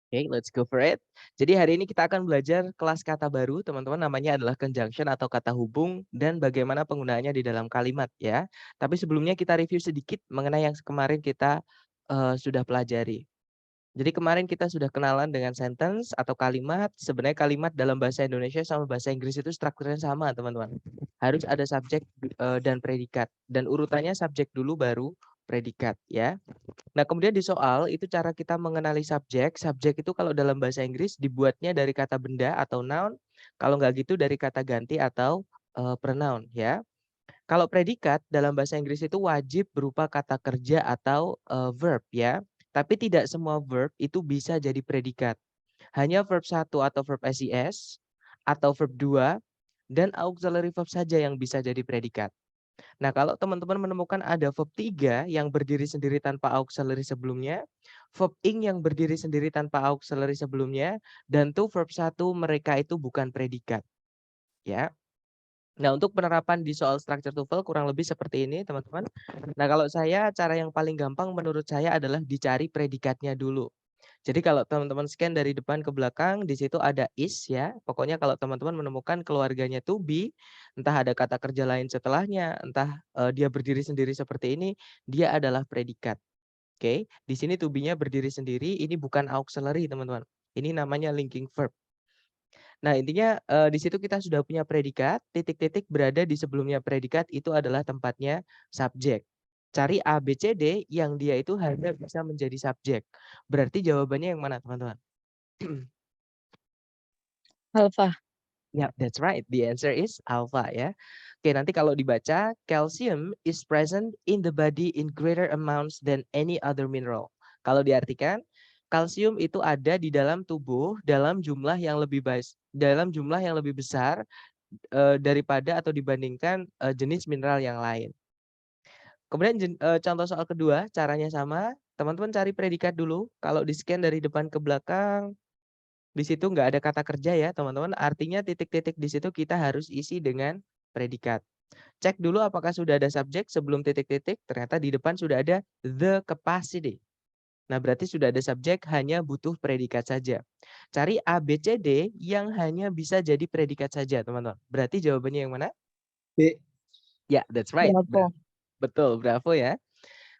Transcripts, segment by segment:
Oke, let's go for it. Jadi hari ini kita akan belajar kelas kata baru, teman-teman, namanya adalah conjunction atau kata hubung dan bagaimana penggunaannya di dalam kalimat ya. Tapi sebelumnya kita review sedikit mengenai yang kemarin kita sudah pelajari. Jadi kemarin kita sudah kenalan dengan sentence atau kalimat. Sebenarnya kalimat dalam bahasa Indonesia sama bahasa Inggris itu strukturnya sama, teman-teman. Harus ada subjek dan predikat. Dan urutannya subjek dulu baru predikat ya. Nah, kemudian di soal itu cara kita mengenali subjek. Subjek itu kalau dalam bahasa Inggris dibuatnya dari kata benda atau noun. Kalau nggak gitu dari kata ganti atau pronoun ya. Kalau predikat dalam bahasa Inggris itu wajib berupa kata kerja atau verb ya. Tapi tidak semua verb itu bisa jadi predikat. Hanya verb 1 atau verb SES atau verb 2 dan auxiliary verb saja yang bisa jadi predikat. Nah, kalau teman-teman menemukan ada verb 3 yang berdiri sendiri tanpa auxiliary sebelumnya, verb ing yang berdiri sendiri tanpa auxiliary sebelumnya, dan tuh verb 1 mereka itu bukan predikat. Ya. Nah, untuk penerapan di soal structure TOEFL kurang lebih seperti ini, teman-teman. Nah, kalau saya cara yang paling gampang menurut saya adalah dicari predikatnya dulu. Jadi kalau teman-teman scan dari depan ke belakang, di situ ada is ya. Pokoknya kalau teman-teman menemukan keluarganya to be, entah ada kata kerja lain setelahnya, entah dia berdiri sendiri seperti ini, dia adalah predikat. Oke, di sini to be-nya berdiri sendiri, ini bukan auxiliary, teman-teman. Ini namanya linking verb. Nah, intinya di situ kita sudah punya predikat, titik-titik berada di sebelumnya predikat itu adalah tempatnya subjek. Cari A, B, C, D yang dia itu hanya bisa menjadi subjek. Berarti jawabannya yang mana, teman-teman? Alfa. Ya, that's right. The answer is alpha ya. Oke, nanti kalau dibaca, calcium is present in the body in greater amounts than any other mineral. Kalau diartikan, kalsium itu ada di dalam tubuh dalam jumlah yang lebih besar daripada atau dibandingkan jenis mineral yang lain. Kemudian contoh soal kedua, caranya sama. Teman-teman cari predikat dulu. Kalau di-scan dari depan ke belakang, di situ nggak ada kata kerja ya, teman-teman. Artinya titik-titik di situ kita harus isi dengan predikat. Cek dulu apakah sudah ada subjek sebelum titik-titik. Ternyata di depan sudah ada the capacity. Nah, berarti sudah ada subjek, hanya butuh predikat saja. Cari A, B, C, D yang hanya bisa jadi predikat saja, teman-teman. Berarti jawabannya yang mana? B. Ya, that's right. Bravo. Betul, bravo ya.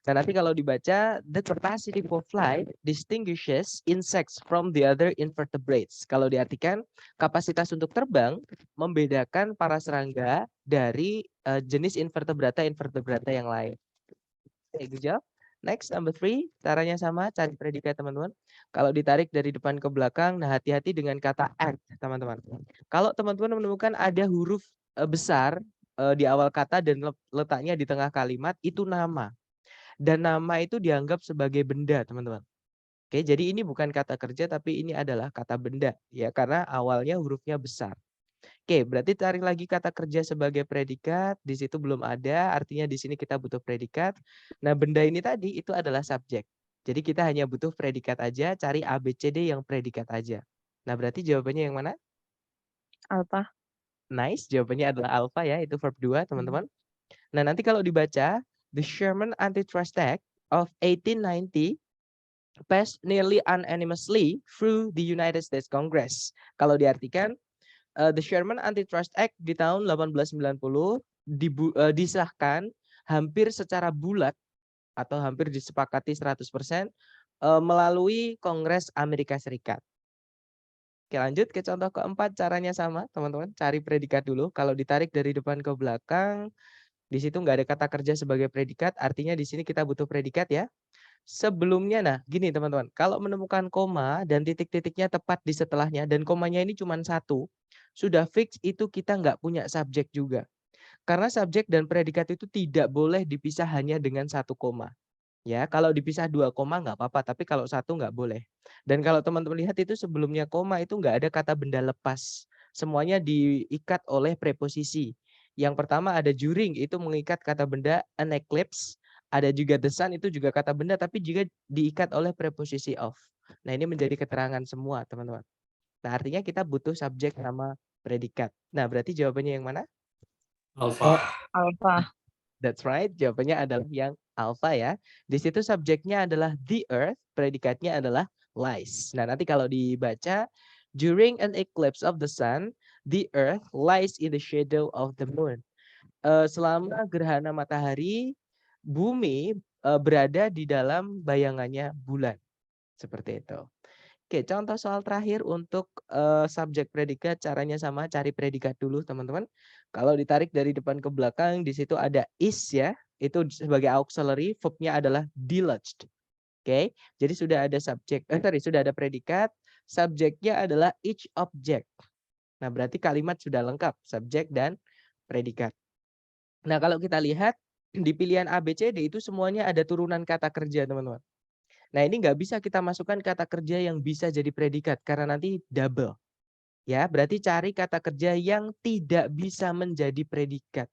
Nah, nanti kalau dibaca, the capacity for flight distinguishes insects from the other invertebrates. Kalau diartikan, kapasitas untuk terbang membedakan para serangga dari jenis invertebrata yang lain. Oke, good job. Next, number 3. Caranya sama, cari predikat, teman-teman. Kalau ditarik dari depan ke belakang, nah hati-hati dengan kata act, teman-teman. Kalau teman-teman menemukan ada huruf besar di awal kata dan letaknya di tengah kalimat, itu nama. Dan nama itu dianggap sebagai benda, teman-teman. Oke, jadi ini bukan kata kerja, tapi ini adalah kata benda. Ya, karena awalnya hurufnya besar. Oke, berarti tarik lagi kata kerja sebagai predikat. Di situ belum ada, artinya di sini kita butuh predikat. Nah, benda ini tadi itu adalah subjek. Jadi kita hanya butuh predikat aja, cari A, B, C, D yang predikat aja. Nah, berarti jawabannya yang mana? Alfa. Nice, jawabannya adalah alpha ya, itu verb 2, teman-teman. Nah, nanti kalau dibaca, the Sherman Antitrust Act of 1890 passed nearly unanimously through the United States Congress. Kalau diartikan, the Sherman Antitrust Act di tahun 1890 disahkan hampir secara bulat atau hampir disepakati 100% melalui Kongres Amerika Serikat. Oke, lanjut ke contoh keempat, caranya sama, teman-teman. Cari predikat dulu. Kalau ditarik dari depan ke belakang, di situ nggak ada kata kerja sebagai predikat, artinya di sini kita butuh predikat ya. Sebelumnya, nah gini teman-teman, kalau menemukan koma dan titik-titiknya tepat di setelahnya, dan komanya ini cuma satu, sudah fix itu kita nggak punya subjek juga. Karena subjek dan predikat itu tidak boleh dipisah hanya dengan satu koma. Ya, kalau dipisah 2 koma nggak apa-apa, tapi kalau satu nggak boleh. Dan kalau teman-teman lihat itu sebelumnya koma itu nggak ada kata benda lepas. Semuanya diikat oleh preposisi. Yang pertama ada during, itu mengikat kata benda an eclipse. Ada juga the sun, itu juga kata benda, tapi juga diikat oleh preposisi of. Nah, ini menjadi keterangan semua, teman-teman. Nah, artinya kita butuh subjek sama predikat. Nah, berarti jawabannya yang mana? Alfa. Alfa. That's right, jawabannya adalah yang alpha ya. Di situ subjeknya adalah the earth, predikatnya adalah lies. Nah, nanti kalau dibaca, during an eclipse of the sun, the earth lies in the shadow of the moon. Selama gerhana matahari, bumi berada di dalam bayangannya bulan. Seperti itu. Oke, contoh soal terakhir untuk subjek predikat, caranya sama, cari predikat dulu teman-teman. Kalau ditarik dari depan ke belakang, di situ ada is ya, itu sebagai auxiliary, verb-nya adalah deluged. Oke, jadi sudah ada sudah ada predikat, subjeknya adalah each object. Nah, berarti kalimat sudah lengkap, subjek dan predikat. Nah, kalau kita lihat di pilihan A, B, C, D itu semuanya ada turunan kata kerja, teman-teman. Nah, ini nggak bisa kita masukkan kata kerja yang bisa jadi predikat karena nanti double. Ya, berarti cari kata kerja yang tidak bisa menjadi predikat.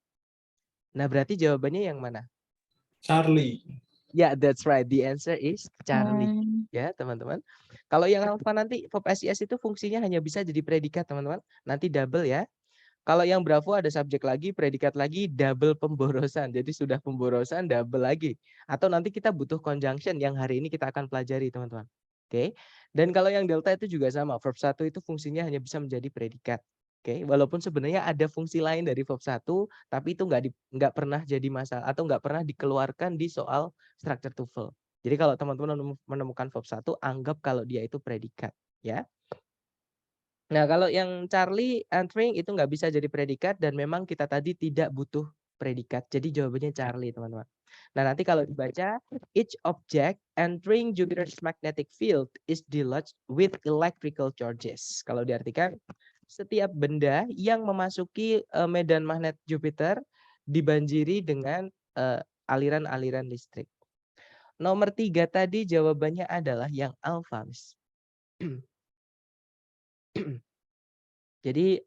Nah, berarti jawabannya yang mana? Charlie. Ya, that's right. The answer is Charlie. Hmm. Ya, teman-teman. Kalau yang alpha nanti verb SIS itu fungsinya hanya bisa jadi predikat, teman-teman. Nanti double ya. Kalau yang Bravo ada subjek lagi, predikat lagi, double pemborosan. Jadi sudah pemborosan, double lagi. Atau nanti kita butuh conjunction yang hari ini kita akan pelajari, teman-teman. Oke. Dan kalau yang delta itu juga sama. Verb 1 itu fungsinya hanya bisa menjadi predikat. Oke. Walaupun sebenarnya ada fungsi lain dari verb 1, tapi itu nggak pernah jadi masalah atau nggak pernah dikeluarkan di soal structure TOEFL. Jadi kalau teman-teman menemukan verb 1, anggap kalau dia itu predikat. Ya. Nah, kalau yang Charlie entering itu nggak bisa jadi predikat dan memang kita tadi tidak butuh predikat. Jadi jawabannya Charlie, teman-teman. Nah, nanti kalau dibaca, each object entering Jupiter's magnetic field is deluged with electrical charges. Kalau diartikan, setiap benda yang memasuki medan magnet Jupiter dibanjiri dengan aliran-aliran listrik. Nomor 3 tadi jawabannya adalah yang alpha, Miss. Jadi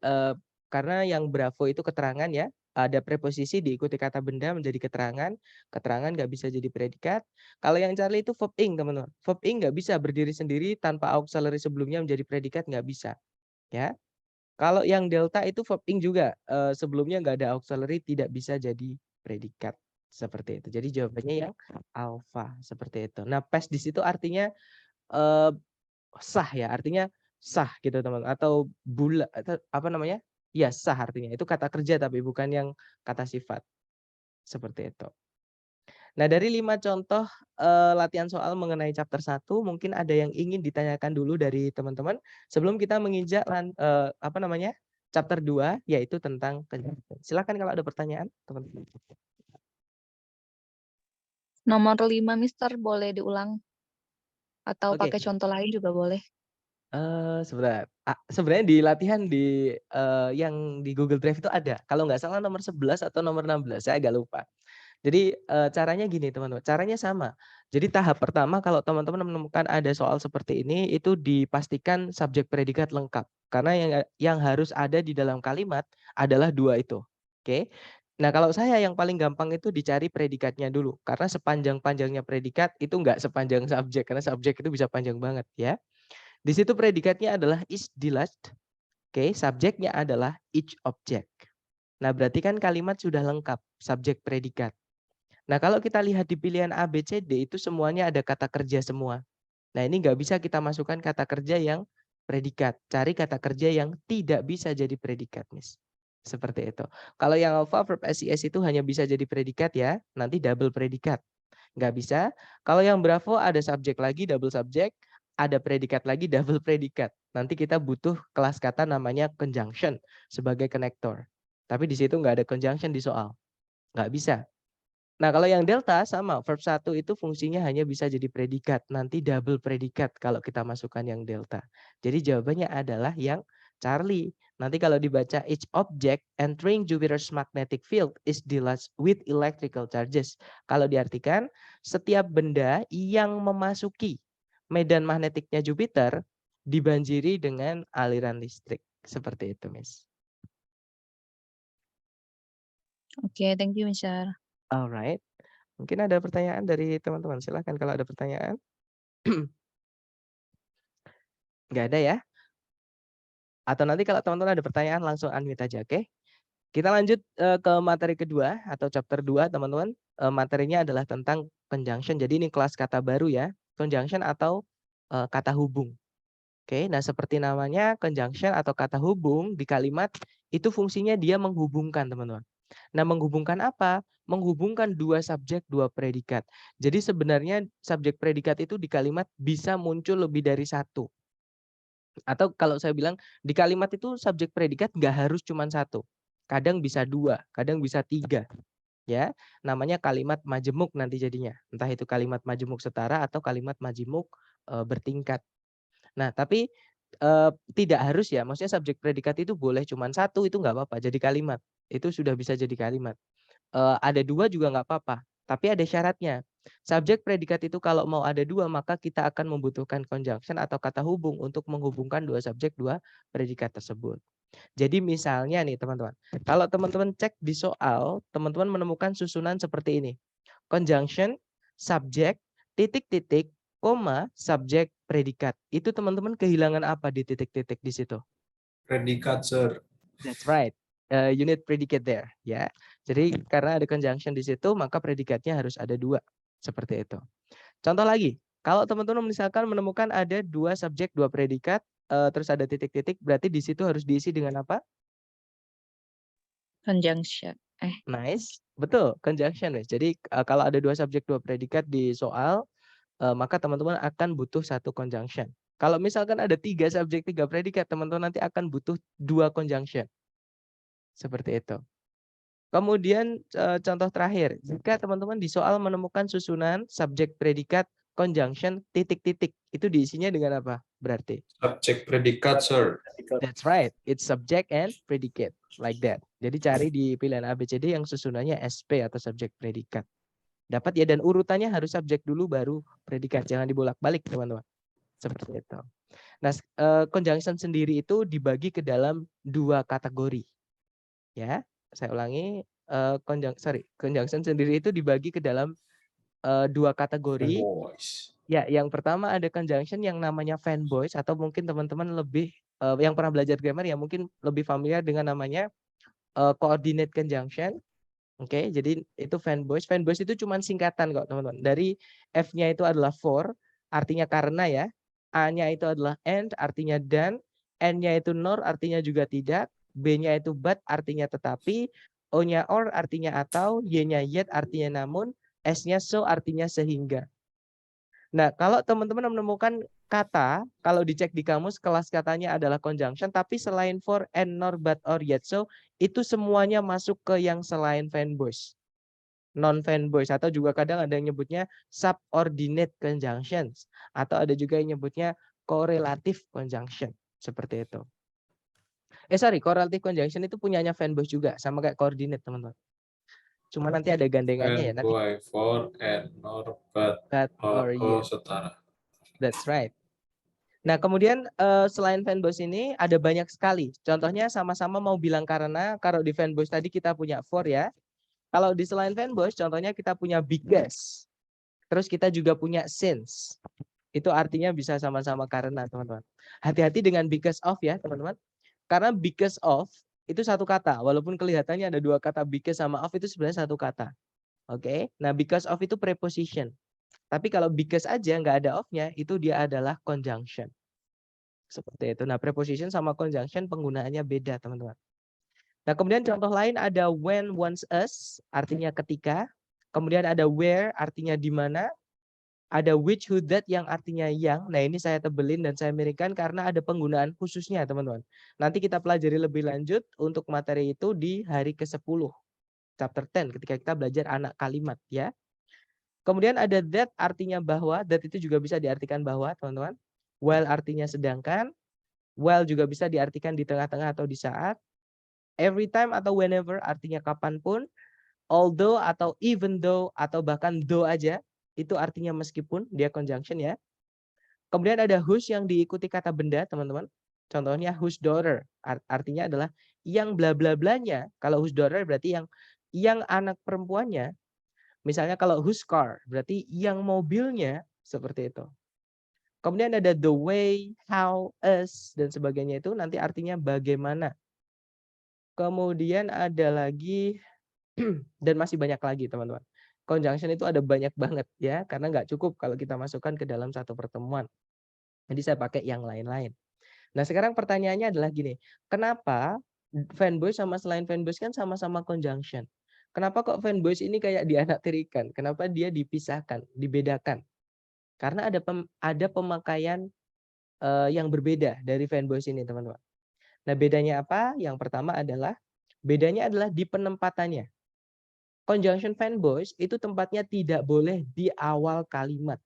karena yang Bravo itu keterangan ya, ada preposisi diikuti kata benda menjadi keterangan, keterangan nggak bisa jadi predikat. Kalau yang Charlie itu verb ing, teman-teman. Verb ing nggak bisa berdiri sendiri tanpa auxiliary sebelumnya menjadi predikat, nggak bisa. Ya. Kalau yang delta itu verb ing juga sebelumnya nggak ada auxiliary tidak bisa jadi predikat seperti itu. Jadi jawabannya yang alpha seperti itu. Nah, past di situ artinya sah ya, artinya sah gitu teman atau atau apa namanya? Ya sah artinya. Itu kata kerja tapi bukan yang kata sifat. Seperti itu. Nah, dari 5 contoh latihan soal mengenai chapter 1 mungkin ada yang ingin ditanyakan dulu dari teman-teman sebelum kita menginjak apa namanya? Chapter 2 yaitu tentang conjunction. Silakan kalau ada pertanyaan, teman-teman. Nomor 5, Mister, boleh diulang? Atau Oke. pakai contoh lain juga boleh. Sebentar. Sebenarnya di latihan di yang di Google Drive itu ada. Kalau nggak salah nomor 11 atau nomor 16, saya agak lupa. Jadi caranya gini teman-teman, caranya sama. Jadi tahap pertama kalau teman-teman menemukan ada soal seperti ini, itu dipastikan subjek predikat lengkap. Karena yang harus ada di dalam kalimat adalah 2 itu. Oke. Nah, kalau saya yang paling gampang itu dicari predikatnya dulu. Karena sepanjang-panjangnya predikat itu nggak sepanjang subjek. Karena subjek itu bisa panjang banget ya. Di situ predikatnya adalah is deluged. Oke, subjeknya adalah each object. Nah, berarti kan kalimat sudah lengkap, subjek predikat. Nah, kalau kita lihat di pilihan A, B, C, D itu semuanya ada kata kerja semua. Nah, ini nggak bisa kita masukkan kata kerja yang predikat. Cari kata kerja yang tidak bisa jadi predikat, Miss. Seperti itu. Kalau yang alpha verb SIS itu hanya bisa jadi predikat ya, nanti double predikat. Nggak bisa. Kalau yang Bravo ada subjek lagi, double subjek, ada predikat lagi, double predikat. Nanti kita butuh kelas kata namanya conjunction sebagai konektor. Tapi di situ nggak ada conjunction di soal. Nggak bisa. Nah, kalau yang delta sama, verb 1 itu fungsinya hanya bisa jadi predikat. Nanti double predikat kalau kita masukkan yang delta. Jadi jawabannya adalah yang Charlie. Nanti kalau dibaca each object entering Jupiter's magnetic field is deluged with electrical charges. Kalau diartikan setiap benda yang memasuki medan magnetiknya Jupiter dibanjiri dengan aliran listrik. Seperti itu, Miss. Oke, thank you, Mister. Alright. Mungkin ada pertanyaan dari teman-teman. Silahkan kalau ada pertanyaan. Nggak ada ya? Atau nanti kalau teman-teman ada pertanyaan langsung unmute aja, oke? Kita lanjut ke materi kedua atau chapter 2, teman-teman. Materinya adalah tentang conjunction. Jadi ini kelas kata baru ya. Conjunction atau kata hubung. Oke, nah seperti namanya conjunction atau kata hubung di kalimat itu fungsinya dia menghubungkan, teman-teman. Nah, menghubungkan apa? Menghubungkan dua subjek, dua predikat. Jadi sebenarnya subjek predikat itu di kalimat bisa muncul lebih dari satu. Atau kalau saya bilang di kalimat itu subjek predikat nggak harus cuma satu. Kadang bisa dua, kadang bisa tiga. Ya, namanya kalimat majemuk nanti jadinya. Entah itu kalimat majemuk setara atau kalimat majemuk bertingkat. Nah, tapi tidak harus ya, maksudnya subjek predikat itu boleh cuma satu, itu nggak apa-apa, jadi kalimat. Itu sudah bisa jadi kalimat. Ada dua juga nggak apa-apa, tapi ada syaratnya. Subjek predikat itu kalau mau ada dua, maka kita akan membutuhkan conjunction atau kata hubung untuk menghubungkan dua subjek, dua predikat tersebut. Jadi misalnya nih teman-teman, kalau teman-teman cek di soal, teman-teman menemukan susunan seperti ini. Conjunction, subjek, titik-titik, koma, subjek, predikat. Itu teman-teman kehilangan apa di titik-titik di situ? Predikat, sir. That's right. You need predicate there, ya. Jadi karena ada conjunction di situ, maka predikatnya harus ada dua, seperti itu. Contoh lagi, kalau teman-teman misalkan menemukan ada dua subjek, dua predikat, terus ada titik-titik, berarti di situ harus diisi dengan apa? Conjunction. Nice, betul, conjunction, guys. Jadi kalau ada dua subjek, dua predikat di soal, maka teman-teman akan butuh satu conjunction. Kalau misalkan ada tiga subjek, tiga predikat, teman-teman nanti akan butuh dua conjunction. Seperti itu. Kemudian contoh terakhir, jika teman-teman di soal menemukan susunan subjek predikat conjunction titik-titik, itu diisinya dengan apa? Berarti. Subjek predikat, sir. That's right. It's subject and predicate like that. Jadi cari di pilihan ABCD yang susunannya SP atau subjek predikat. Dapat ya, dan urutannya harus subjek dulu baru predikat. Jangan dibolak-balik, teman-teman. Seperti itu. Nah, conjunction sendiri itu dibagi ke dalam dua kategori. Ya, saya ulangi, conjunction sendiri itu dibagi ke dalam dua kategori. Fanboys. Ya, yang pertama ada conjunction yang namanya fanboys, atau mungkin teman-teman lebih yang pernah belajar grammar ya mungkin lebih familiar dengan namanya coordinate conjunction. Oke, jadi itu fanboys. Fanboys itu cuma singkatan kok, teman-teman. Dari F-nya itu adalah for, artinya karena ya. A-nya itu adalah and, artinya dan. N-nya itu nor, artinya juga tidak. B-nya itu but, artinya tetapi. O-nya or, artinya atau. Y-nya yet, artinya namun. S-nya so, artinya sehingga. Nah, kalau teman-teman menemukan kata, kalau dicek di kamus, kelas katanya adalah conjunction, tapi selain for, and, nor, but, or, yet, so, itu semuanya masuk ke yang selain fanboys. Non-fanboys, atau juga kadang ada yang nyebutnya subordinate conjunctions, atau ada juga yang nyebutnya correlative conjunction, seperti itu. Correlative conjunction itu punyanya fanboys juga, sama kayak coordinate, teman-teman. Cuma nanti ada gandengannya ya. Nanti Fanboy, for, and, nor, but, or, or, yes. setara. That's right. Nah, kemudian selain fanboys ini ada banyak sekali. Contohnya sama-sama mau bilang karena, kalau di fanboys tadi kita punya for ya. Kalau di selain fanboys contohnya kita punya because. Terus kita juga punya since. Itu artinya bisa sama-sama karena, teman-teman. Hati-hati dengan because of ya, teman-teman. Karena because of itu satu kata. Walaupun kelihatannya ada dua kata because sama of, itu sebenarnya satu kata. Oke. Nah, because of itu preposition. Tapi kalau because aja nggak ada of-nya, itu dia adalah conjunction. Seperti itu. Nah, preposition sama conjunction penggunaannya beda, teman-teman. Nah, kemudian contoh lain ada when, once, as, artinya ketika. Kemudian ada where, artinya di mana. Ada which, who, that, yang artinya yang. Nah, ini saya tebelin dan saya miringkan karena ada penggunaan khususnya, teman-teman. Nanti kita pelajari lebih lanjut untuk materi itu di hari ke-10. Chapter 10, ketika kita belajar anak kalimat, ya. Kemudian ada that, artinya bahwa. That itu juga bisa diartikan bahwa, teman-teman. While artinya sedangkan. While juga bisa diartikan di tengah-tengah atau di saat. Every time atau whenever artinya kapanpun. Although atau even though atau bahkan though aja. Itu artinya meskipun, dia conjunction ya. Kemudian ada whose yang diikuti kata benda, teman-teman. Contohnya whose daughter. Artinya adalah yang bla bla blanya. Kalau whose daughter berarti yang anak perempuannya. Misalnya kalau whose car berarti yang mobilnya, seperti itu. Kemudian ada the way, how, as, dan sebagainya itu nanti artinya bagaimana. Kemudian ada lagi, dan masih banyak lagi, teman-teman. Conjunction itu ada banyak banget ya, karena nggak cukup kalau kita masukkan ke dalam satu pertemuan. Jadi saya pakai yang lain-lain. Nah, sekarang pertanyaannya adalah gini, kenapa fanboys sama selain fanboys kan sama-sama conjunction? Kenapa kok fanboys ini kayak dianaktirikan? Kenapa dia dipisahkan, dibedakan? Karena ada pemakaian yang berbeda dari fanboys ini, teman-teman. Nah, bedanya apa? Yang pertama adalah bedanya adalah di penempatannya. Conjunction fanboys itu tempatnya tidak boleh di awal kalimat,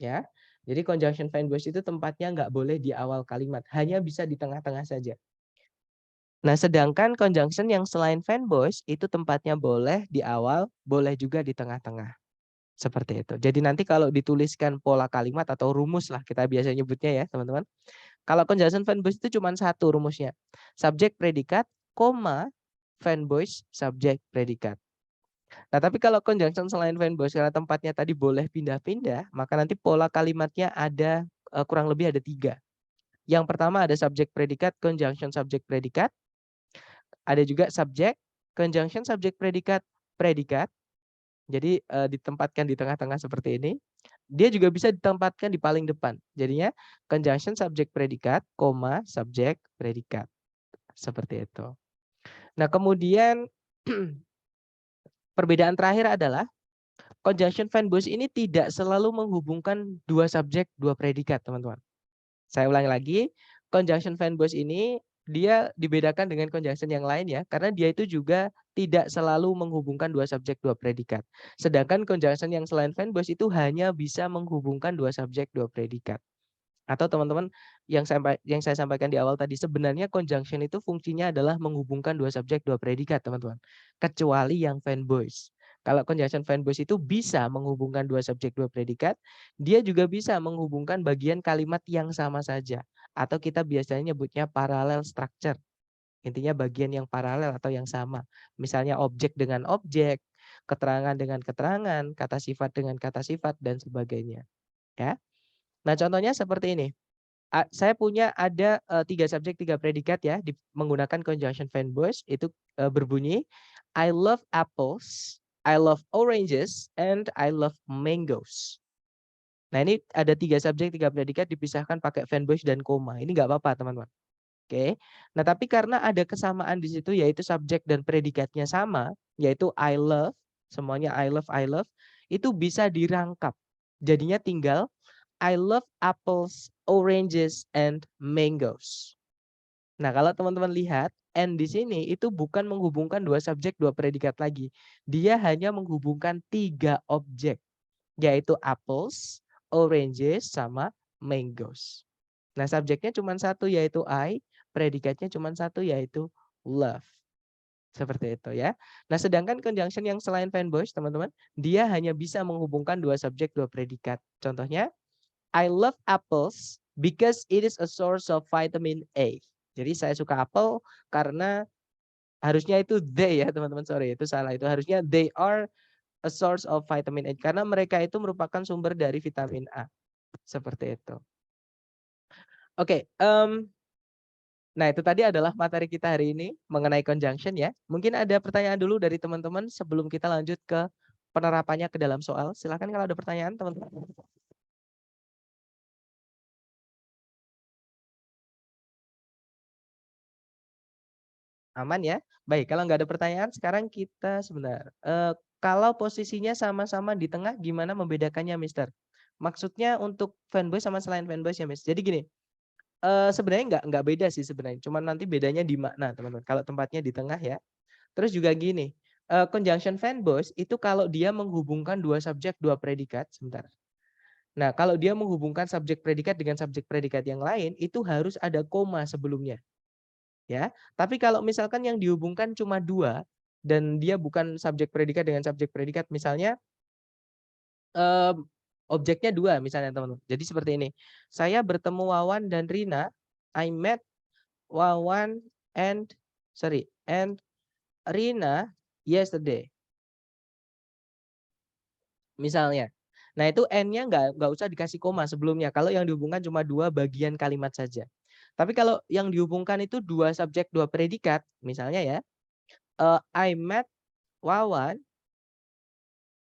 ya. Jadi conjunction fanboys itu tempatnya nggak boleh di awal kalimat, hanya bisa di tengah-tengah saja. Nah, sedangkan conjunction yang selain fanboys itu tempatnya boleh di awal, boleh juga di tengah-tengah. Seperti itu. Jadi nanti kalau dituliskan pola kalimat atau rumus lah kita biasa nyebutnya ya, teman-teman. Kalau conjunction fanboys itu cuma satu rumusnya. Subjek predikat, koma, fanboys, subjek predikat. Nah, tapi kalau conjunction selain fanboys karena tempatnya tadi boleh pindah-pindah, maka nanti pola kalimatnya ada kurang lebih ada 3. Yang pertama ada subjek predikat, conjunction subjek predikat. Ada juga subjek, conjunction subjek predikat, predikat. Jadi ditempatkan di tengah-tengah seperti ini. Dia juga bisa ditempatkan di paling depan. Jadinya conjunction subjek predikat, koma subjek predikat. Seperti itu. Nah, kemudian perbedaan terakhir adalah conjunction fanboys ini tidak selalu menghubungkan dua subjek, dua predikat, teman-teman. Saya ulangi lagi, conjunction fanboys ini dia dibedakan dengan conjunction yang lain ya, karena dia itu juga tidak selalu menghubungkan dua subjek, dua predikat. Sedangkan conjunction yang selain fanboys itu hanya bisa menghubungkan dua subjek, dua predikat. Atau teman-teman yang saya sampaikan di awal tadi, sebenarnya conjunction itu fungsinya adalah menghubungkan dua subjek, dua predikat, teman-teman. Kecuali yang fanboys. Kalau conjunction fanboys itu bisa menghubungkan dua subjek, dua predikat, dia juga bisa menghubungkan bagian kalimat yang sama saja. Atau kita biasanya nyebutnya parallel structure. Intinya bagian yang paralel atau yang sama. Misalnya objek dengan objek, keterangan dengan keterangan, kata sifat dengan kata sifat, dan sebagainya. Ya. Nah, contohnya seperti ini. Saya punya ada 3 subjek, 3 predikat ya menggunakan conjunction fanboys itu berbunyi I love apples, I love oranges, and I love mangoes. Nah, ini ada 3 subjek, 3 predikat dipisahkan pakai fanboys dan koma. Ini nggak apa-apa, teman-teman. Oke. Nah, tapi karena ada kesamaan di situ yaitu subjek dan predikatnya sama, yaitu I love, semuanya I love, itu bisa dirangkap. Jadinya tinggal I love apples, oranges, and mangoes. Nah, kalau teman-teman lihat, and di sini itu bukan menghubungkan dua subjek, dua predikat lagi. Dia hanya menghubungkan 3 objek, yaitu apples, oranges, sama mangoes. Nah, subjeknya cuma satu, yaitu I. Predikatnya cuma satu, yaitu love. Seperti itu ya. Nah, sedangkan conjunction yang selain fanboys, teman-teman, dia hanya bisa menghubungkan dua subjek, dua predikat. Contohnya, I love apples because it is a source of vitamin A. Jadi saya suka apel karena harusnya itu they ya teman-teman, sorry itu salah, itu harusnya they are a source of vitamin A karena mereka itu merupakan sumber dari vitamin A. Seperti itu. Oke, nah itu tadi adalah materi kita hari ini mengenai conjunction ya. Mungkin ada pertanyaan dulu dari teman-teman sebelum kita lanjut ke penerapannya ke dalam soal. Silakan kalau ada pertanyaan teman-teman. Aman ya? Baik, kalau nggak ada pertanyaan, sekarang kita sebentar. Kalau posisinya sama-sama di tengah, gimana membedakannya, Mister? Maksudnya untuk fanboy sama selain fanboys ya, Miss. Jadi gini, sebenarnya nggak beda sih sebenarnya. Cuman nanti bedanya di makna, teman-teman. Kalau tempatnya di tengah ya. Terus juga gini, conjunction fanboys itu kalau dia menghubungkan dua subjek, dua predikat, sebentar. Nah, kalau dia menghubungkan subjek predikat dengan subjek predikat yang lain, itu harus ada koma sebelumnya. Ya, tapi kalau misalkan yang dihubungkan cuma 2 dan dia bukan subjek predikat dengan subjek predikat, misalnya objeknya 2 misalnya teman-teman. Jadi seperti ini. Saya bertemu Wawan dan Rina. I met Wawan and Rina yesterday. Misalnya. Nah, itu N-nya nggak usah dikasih koma sebelumnya. Kalau yang dihubungkan cuma 2 bagian kalimat saja. Tapi kalau yang dihubungkan itu 2 subjek, 2 predikat, misalnya ya, I met Wawan,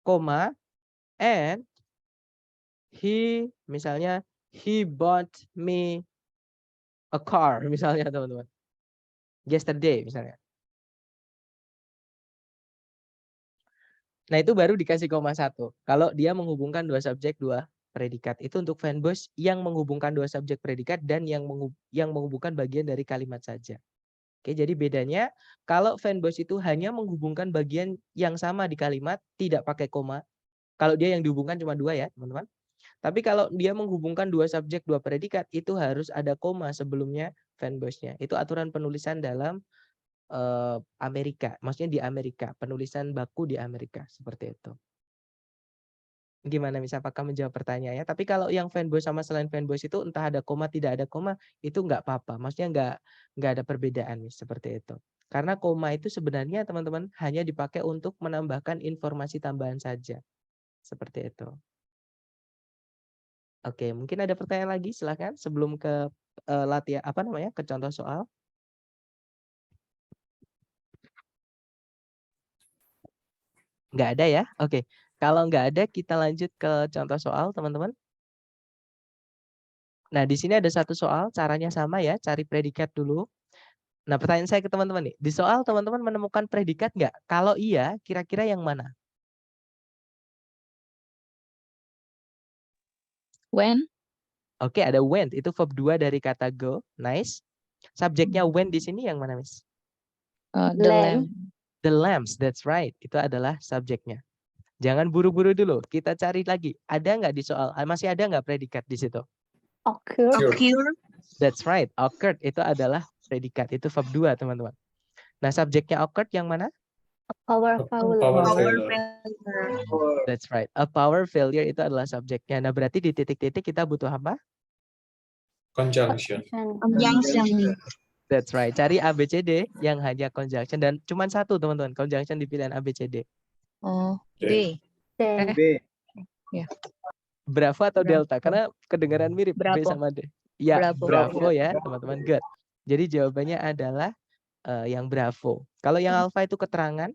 koma, and he, misalnya He bought me a car misalnya teman-teman. Yesterday misalnya. Nah, itu baru dikasih koma 1. Kalau dia menghubungkan dua subjek, dua predikat. Itu untuk fanbase yang menghubungkan dua subjek predikat dan yang menghubungkan bagian dari kalimat saja. Oke, jadi bedanya kalau fanbase itu hanya menghubungkan bagian yang sama di kalimat, tidak pakai koma. Kalau dia yang dihubungkan cuma dua ya, teman-teman. Tapi kalau dia menghubungkan dua subjek, dua predikat, itu harus ada koma sebelumnya fanbase-nya. Itu aturan penulisan dalam Amerika, maksudnya di Amerika, penulisan baku di Amerika seperti itu. Gimana Miss, apakah menjawab pertanyaannya? Tapi kalau yang fanbase sama selain fanbase itu entah ada koma tidak ada koma itu nggak apa-apa, maksudnya nggak ada perbedaan Miss, seperti itu. Karena koma itu sebenarnya teman-teman hanya dipakai untuk menambahkan informasi tambahan saja, seperti itu. Oke, mungkin ada pertanyaan lagi, silahkan sebelum ke latihan ke contoh soal. Nggak ada ya? Oke. Kalau nggak ada, kita lanjut ke contoh soal, teman-teman. Nah, di sini ada satu soal, caranya sama ya, cari predikat dulu. Nah, pertanyaan saya ke teman-teman nih, di soal teman-teman menemukan predikat nggak? Kalau iya, kira-kira yang mana? When? Oke, ada went, itu verb 2 dari kata go, nice. Subjeknya went di sini yang mana, Miss? The lamb. The lambs, that's right. Itu adalah subjeknya. Jangan buru-buru dulu, kita cari lagi. Ada nggak di soal? Masih ada nggak predikat di situ? Occur. That's right, occurred itu adalah predikat, itu verb 2 teman-teman. Nah, subjeknya occurred yang mana? Power failure. That's right, a power failure itu adalah subjeknya. Nah, berarti di titik-titik kita butuh apa? Conjunction. That's right, cari ABCD yang hanya conjunction dan cuma satu teman-teman, conjunction di pilihan ABCD. Oh, D. D. Bravo atau Bravo. delta? Karena kedengaran mirip B Bravo. sama D. Ya, Bravo. bravo ya teman-teman, good. Jadi jawabannya adalah yang bravo. Kalau yang alpha itu keterangan,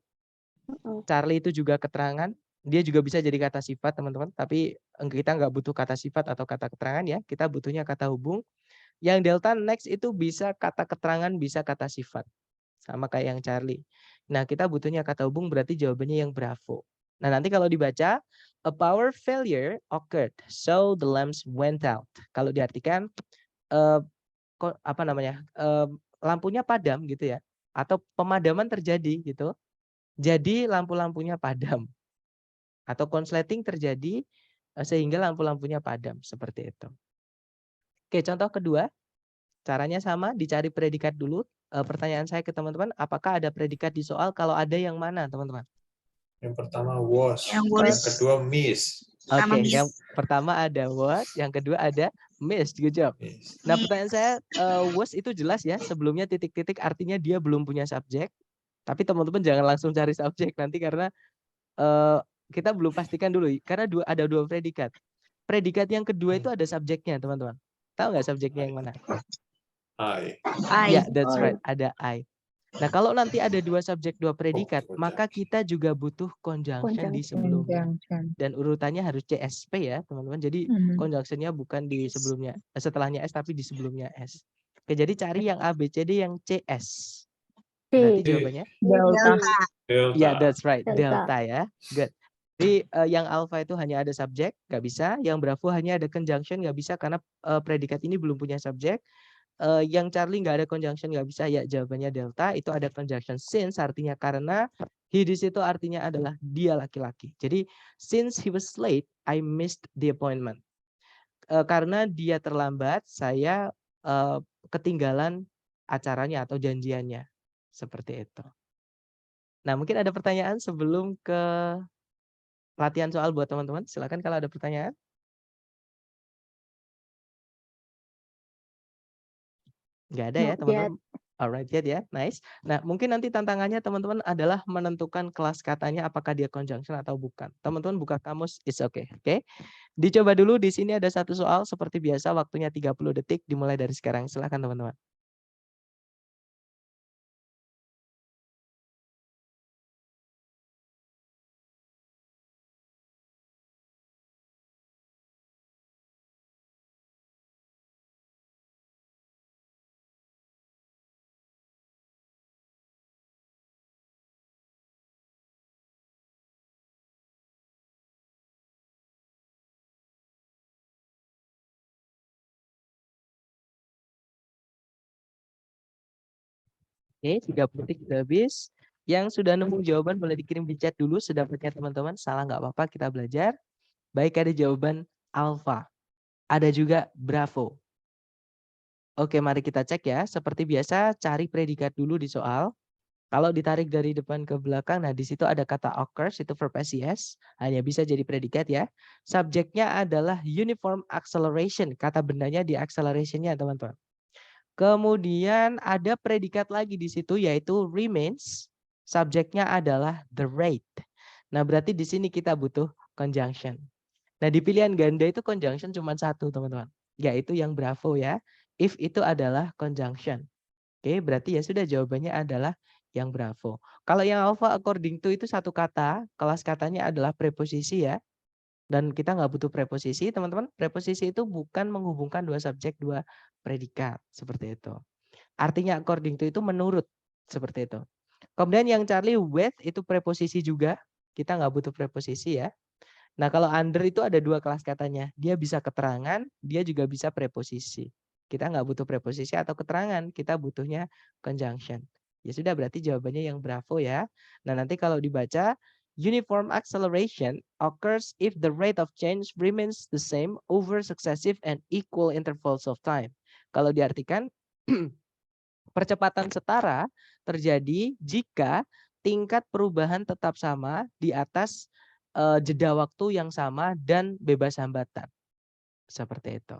Charlie itu juga keterangan, dia juga bisa jadi kata sifat teman-teman, tapi kita nggak butuh kata sifat atau kata keterangan ya, kita butuhnya kata hubung. Yang delta next itu bisa kata keterangan, bisa kata sifat. Sama kayak yang Charlie. Nah, kita butuhnya kata hubung, berarti jawabannya yang bravo. Nah, nanti kalau dibaca, a power failure occurred, so the lamps went out. Kalau diartikan, lampunya padam gitu ya, atau pemadaman terjadi gitu. Jadi lampu-lampunya padam. Atau konsleting terjadi sehingga lampu-lampunya padam, seperti itu. Oke, contoh kedua. Caranya sama, dicari predikat dulu. Pertanyaan saya ke teman-teman, apakah ada predikat di soal? Kalau ada yang mana, teman-teman? Yang pertama was. Yang Yang kedua miss. Oke, yang pertama ada was, yang kedua ada miss. Good job. Miss. Nah, pertanyaan saya, was itu jelas ya, sebelumnya titik-titik artinya dia belum punya subjek. Tapi teman-teman jangan langsung cari subjek nanti karena kita belum pastikan dulu. Karena ada dua predikat. Predikat yang kedua itu ada subjeknya, teman-teman. Tahu nggak subjeknya yang mana? I. Ya, that's right. Ada I. Nah, kalau nanti ada dua subjek, dua predikat, maka kita juga butuh conjunction di sebelumnya. Dan urutannya harus CSP ya, teman-teman. Jadi conjunctionnya bukan di sebelumnya, setelahnya S, tapi di sebelumnya S. Oke, jadi cari yang ABCD yang CS. Berarti jawabannya? Delta. Ya, that's right. Delta ya. Good. Jadi yang alpha itu hanya ada subjek, nggak bisa. Yang bravo hanya ada conjunction, nggak bisa karena predikat ini belum punya subjek. Yang Charlie nggak ada conjunction, nggak bisa, ya jawabannya delta. Itu ada conjunction since, artinya karena. He di situ artinya adalah dia laki-laki. Jadi since he was late, I missed the appointment. Karena dia terlambat, saya ketinggalan acaranya atau janjiannya. Seperti itu. Nah, mungkin ada pertanyaan sebelum ke latihan soal buat teman-teman. Silakan kalau ada pertanyaan. Nggak ada ya teman-teman. Alright, ya, nice. Nah, mungkin nanti tantangannya teman-teman adalah menentukan kelas katanya apakah dia conjunction atau bukan. Teman-teman buka kamus, it's okay. Oke. Dicoba dulu, di sini ada satu soal seperti biasa, waktunya 30 detik dimulai dari sekarang. Silakan teman-teman. Oke, 30 detik sudah habis. Yang sudah nemu jawaban boleh dikirim di chat dulu sedapatnya teman-teman. Salah nggak apa-apa, kita belajar. Baik, ada jawaban alpha. Ada juga bravo. Oke, mari kita cek ya. Seperti biasa, cari predikat dulu di soal. Kalau ditarik dari depan ke belakang, nah di situ ada kata occurs, itu verb SES, hanya bisa jadi predikat ya. Subjeknya adalah uniform acceleration, kata bendanya di acceleration-nya teman-teman. Kemudian ada predikat lagi di situ yaitu remains, subjeknya adalah the rate. Nah berarti di sini kita butuh conjunction. Nah di pilihan ganda itu conjunction cuma satu teman-teman, yaitu yang bravo ya. If itu adalah conjunction. Oke, berarti ya sudah jawabannya adalah yang bravo. Kalau yang alpha according to itu satu kata, kelas katanya adalah preposisi ya. Dan kita nggak butuh preposisi, teman-teman. Preposisi itu bukan menghubungkan dua subjek, dua predikat. Seperti itu. Artinya according to itu menurut. Seperti itu. Kemudian yang Charlie with itu preposisi juga. Kita nggak butuh preposisi ya. Nah kalau under itu ada dua kelas katanya. Dia bisa keterangan, dia juga bisa preposisi. Kita nggak butuh preposisi atau keterangan, kita butuhnya conjunction. Ya sudah berarti jawabannya yang bravo ya. Nah nanti kalau dibaca, uniform acceleration occurs if the rate of change remains the same over successive and equal intervals of time. Kalau diartikan, percepatan setara terjadi jika tingkat perubahan tetap sama di atas jeda waktu yang sama dan bebas hambatan. Seperti itu.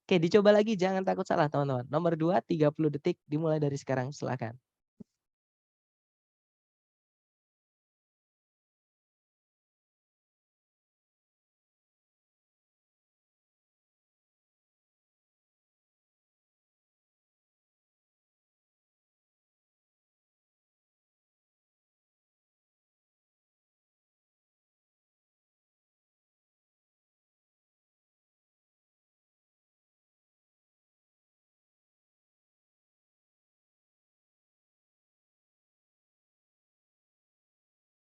Oke, dicoba lagi, jangan takut salah teman-teman. Nomor 2, 30 detik dimulai dari sekarang, silakan.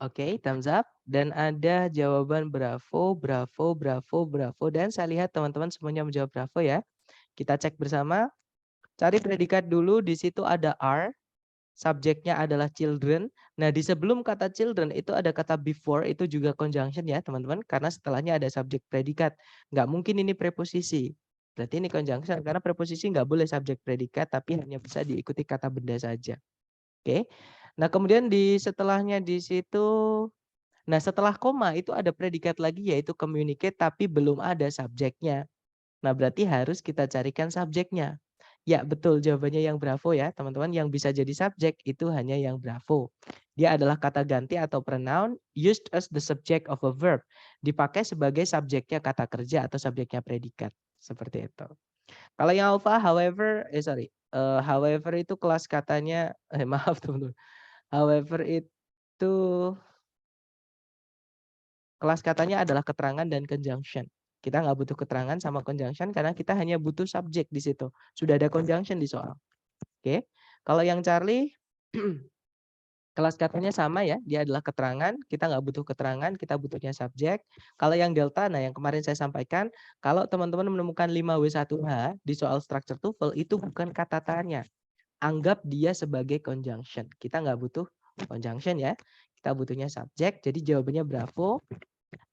Oke, thumbs up. Dan ada jawaban bravo, bravo, bravo, bravo. Dan saya lihat teman-teman semuanya menjawab bravo ya. Kita cek bersama. Cari predikat dulu, di situ ada are. Subjeknya adalah children. Nah, di sebelum kata children itu ada kata before, itu juga conjunction ya teman-teman. Karena setelahnya ada subjek predikat. Nggak mungkin ini preposisi. Berarti ini conjunction. Karena preposisi nggak boleh subjek predikat, tapi hanya bisa diikuti kata benda saja. Oke. Nah, kemudian di setelahnya di situ, nah setelah koma itu ada predikat lagi yaitu communicate tapi belum ada subjeknya. Nah, berarti harus kita carikan subjeknya. Ya, betul jawabannya yang bravo ya, teman-teman. Yang bisa jadi subjek itu hanya yang bravo. Dia adalah kata ganti atau pronoun used as the subject of a verb. Dipakai sebagai subjeknya kata kerja atau subjeknya predikat. Seperti itu. Kalau yang alpha, however, however itu kelas katanya, maaf teman-teman. However itu kelas katanya adalah keterangan dan conjunction. Kita nggak butuh keterangan sama conjunction karena kita hanya butuh subjek di situ. Sudah ada conjunction di soal. Oke. Kalau yang Charlie, kelas katanya sama ya. Dia adalah keterangan. Kita nggak butuh keterangan, kita butuhnya subjek. Kalau yang delta, nah yang kemarin saya sampaikan, kalau teman-teman menemukan 5W1H di soal structure TOEFL, itu bukan kata tanya. Anggap dia sebagai conjunction. Kita nggak butuh conjunction ya. Kita butuhnya subjek. Jadi jawabannya bravo.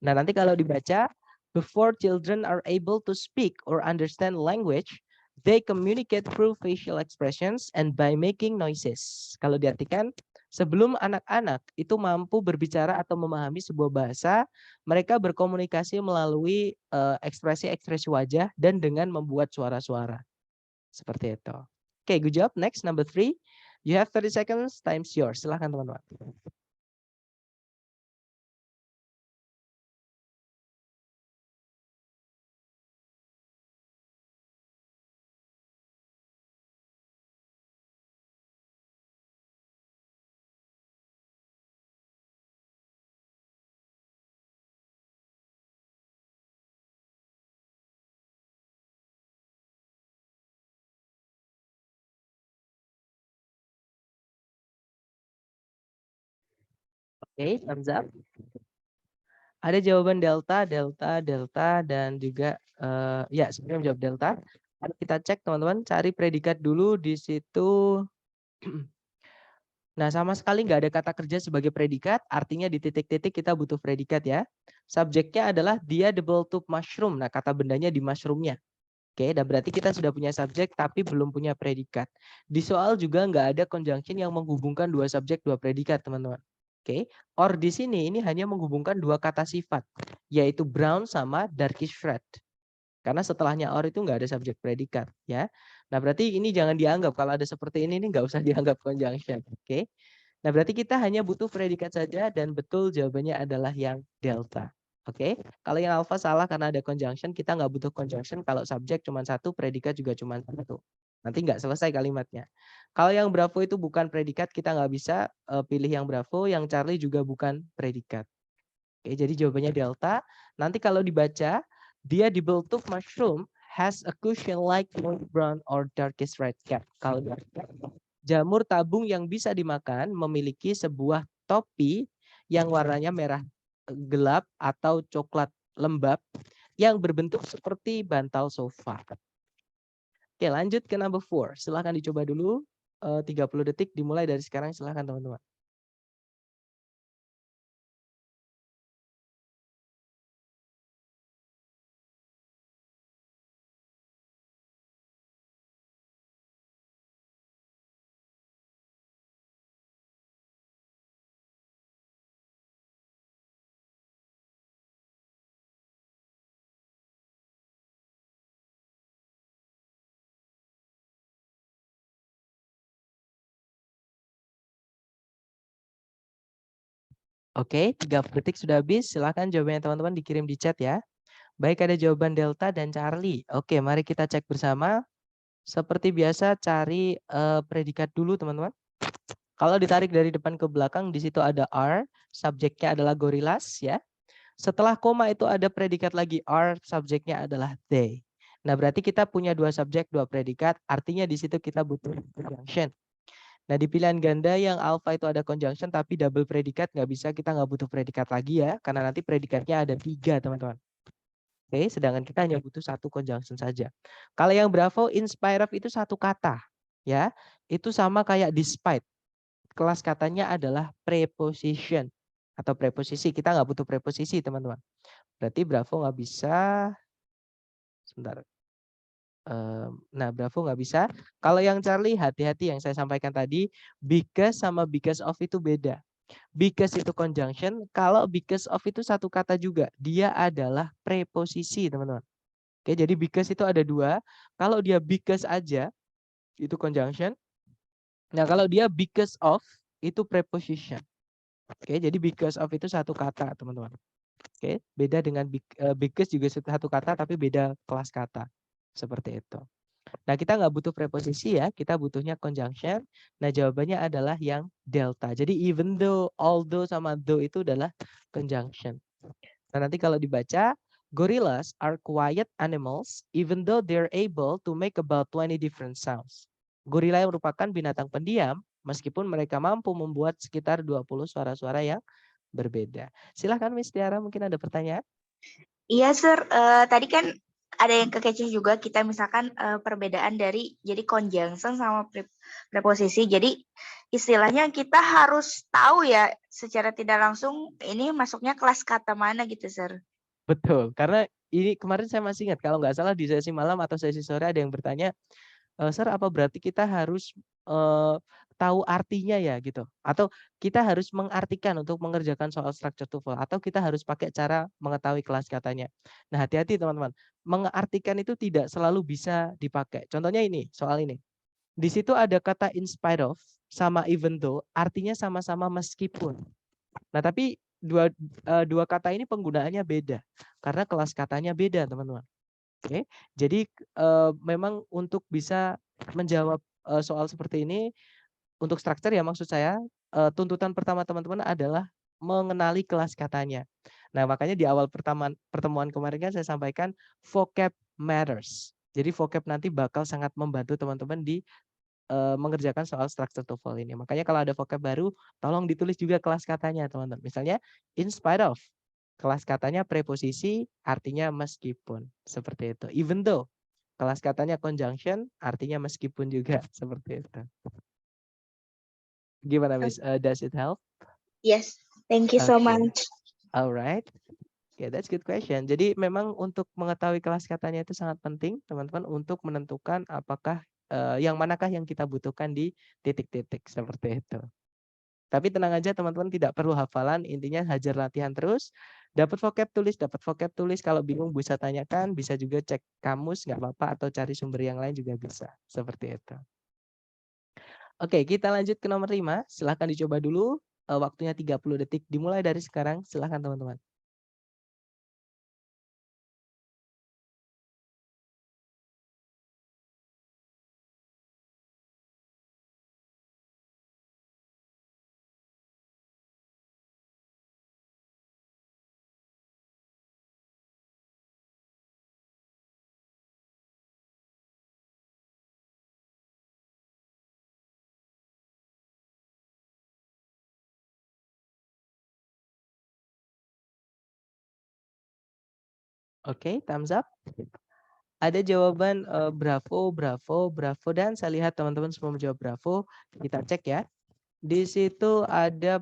Nah, nanti kalau dibaca, before children are able to speak or understand language, they communicate through facial expressions and by making noises. Kalau diartikan, sebelum anak-anak itu mampu berbicara atau memahami sebuah bahasa, mereka berkomunikasi melalui ekspresi-ekspresi wajah dan dengan membuat suara-suara. Seperti itu. Oke, good job. Next, number 3. You have 30 seconds, time's yours. Silahkan teman-teman. Oke, thumbs up. Ada jawaban delta, delta, delta, dan juga ya sebenarnya menjawab delta. Kita cek teman-teman, cari predikat dulu di situ. Nah, sama sekali nggak ada kata kerja sebagai predikat, artinya di titik-titik kita butuh predikat ya. Subjeknya adalah dia the ball tube mushroom. Nah, kata bendanya di mushroomnya. Oke, dan berarti kita sudah punya subjek tapi belum punya predikat. Di soal juga nggak ada conjunction yang menghubungkan dua subjek, dua predikat, teman-teman. Oke, or di sini ini hanya menghubungkan dua kata sifat, yaitu brown sama darkish red. Karena setelahnya or itu nggak ada subjek predikat, ya. Nah, berarti ini jangan dianggap kalau ada seperti ini nggak usah dianggap conjunction. Oke. Nah, berarti kita hanya butuh predikat saja dan betul jawabannya adalah yang delta. Oke, kalau yang alpha salah karena ada conjunction, kita nggak butuh conjunction kalau subjek cuma satu, predikat juga cuma satu. Nanti nggak selesai kalimatnya. Kalau yang bravo itu bukan predikat, kita nggak bisa pilih yang bravo, yang Charlie juga bukan predikat. Oke, jadi jawabannya delta. Nanti kalau dibaca, dia di Bluetooth mushroom has a cushion like brown or darkish red cap. Kalau jamur tabung yang bisa dimakan memiliki sebuah topi yang warnanya merah gelap atau coklat lembab yang berbentuk seperti bantal sofa. Oke, lanjut ke number 4. Silahkan dicoba dulu. 30 detik dimulai dari sekarang. Silahkan teman-teman. Oke, 30 detik sudah habis. Silahkan jawabannya teman-teman dikirim di chat ya. Baik, ada jawaban Delta dan Charlie. Oke, mari kita cek bersama. Seperti biasa cari predikat dulu teman-teman. Kalau ditarik dari depan ke belakang, di situ ada R, subjeknya adalah gorillas ya. Setelah koma itu ada predikat lagi R, subjeknya adalah they. Nah, berarti kita punya dua subjek, dua predikat, artinya di situ kita butuh conjunction. Nah, di pilihan ganda yang alpha itu ada conjunction tapi double predikat nggak bisa, kita nggak butuh predikat lagi ya, karena nanti predikatnya ada 3 teman-teman. Oke, sedangkan kita hanya butuh satu conjunction saja. Kalau yang bravo, in spite of itu satu kata, ya, itu sama kayak despite. Kelas katanya adalah preposition atau preposisi. Kita nggak butuh preposisi teman-teman. Berarti bravo nggak bisa. Sebentar. Nah, bravo nggak bisa. Kalau yang Charlie, hati-hati yang saya sampaikan tadi, because sama because of itu beda. Because itu conjunction, kalau because of itu satu kata juga. Dia adalah preposisi, teman-teman. Oke, jadi because itu ada dua. Kalau dia because aja, itu conjunction. Nah, kalau dia because of, itu preposition. Oke, jadi because of itu satu kata, teman-teman. Oke, beda dengan because juga satu kata, tapi beda kelas kata. Seperti itu. Nah, kita nggak butuh preposisi ya, kita butuhnya conjunction. Nah, jawabannya adalah yang delta. Jadi even though, although sama though itu adalah conjunction. Nah, nanti kalau dibaca, gorillas are quiet animals even though they're able to make about 20 different sounds. Gorila yang merupakan binatang pendiam meskipun mereka mampu membuat sekitar 20 suara-suara yang berbeda. Silahkan Miss Tiara, mungkin ada pertanyaan? Iya, Sir. Tadi kan ada yang kekeceh juga, kita misalkan perbedaan dari jadi conjunction sama preposisi. Jadi istilahnya kita harus tahu ya secara tidak langsung ini masuknya kelas kata mana gitu, Sir. Betul, karena ini kemarin saya masih ingat kalau nggak salah di sesi malam atau sesi sore ada yang bertanya, Sir, apa berarti kita harus tahu artinya ya gitu? Atau kita harus mengartikan untuk mengerjakan soal structure TOEFL? Atau kita harus pakai cara mengetahui kelas katanya? Nah, hati-hati teman-teman. Mengartikan itu tidak selalu bisa dipakai. Contohnya ini, soal ini. Di situ ada kata in spite of sama even though, artinya sama-sama meskipun. Nah, tapi dua kata ini penggunaannya beda. Karena kelas katanya beda, teman-teman. Oke, jadi memang untuk bisa menjawab soal seperti ini untuk struktur ya maksud saya tuntutan pertama teman-teman adalah mengenali kelas katanya. Nah, makanya di awal pertemuan kemarin kan saya sampaikan vocab matters. Jadi vocab nanti bakal sangat membantu teman-teman di mengerjakan soal struktur TOEFL ini. Makanya kalau ada vocab baru tolong ditulis juga kelas katanya teman-teman. Misalnya in spite of. Kelas katanya preposisi artinya meskipun. Seperti itu. Even though. Kelas katanya conjunction artinya meskipun juga. Seperti itu. Gimana, Miss? Does it help? Yes, thank you so Oke. much. Alright. Yeah, that's good question. Jadi memang untuk mengetahui kelas katanya itu sangat penting, teman-teman, untuk menentukan apakah yang manakah yang kita butuhkan di titik-titik seperti itu. Tapi tenang aja teman-teman, tidak perlu hafalan, intinya hajar latihan terus. Dapat vocab tulis. Kalau bingung bisa tanyakan, bisa juga cek kamus nggak apa-apa atau cari sumber yang lain juga bisa. Seperti itu. Oke, kita lanjut ke nomor 5. Silahkan dicoba dulu. Waktunya 30 detik. Dimulai dari sekarang. Silahkan teman-teman. Oke, thumbs up. Ada jawaban bravo, bravo, bravo, dan saya lihat teman-teman semua menjawab bravo. Kita cek ya. Di situ ada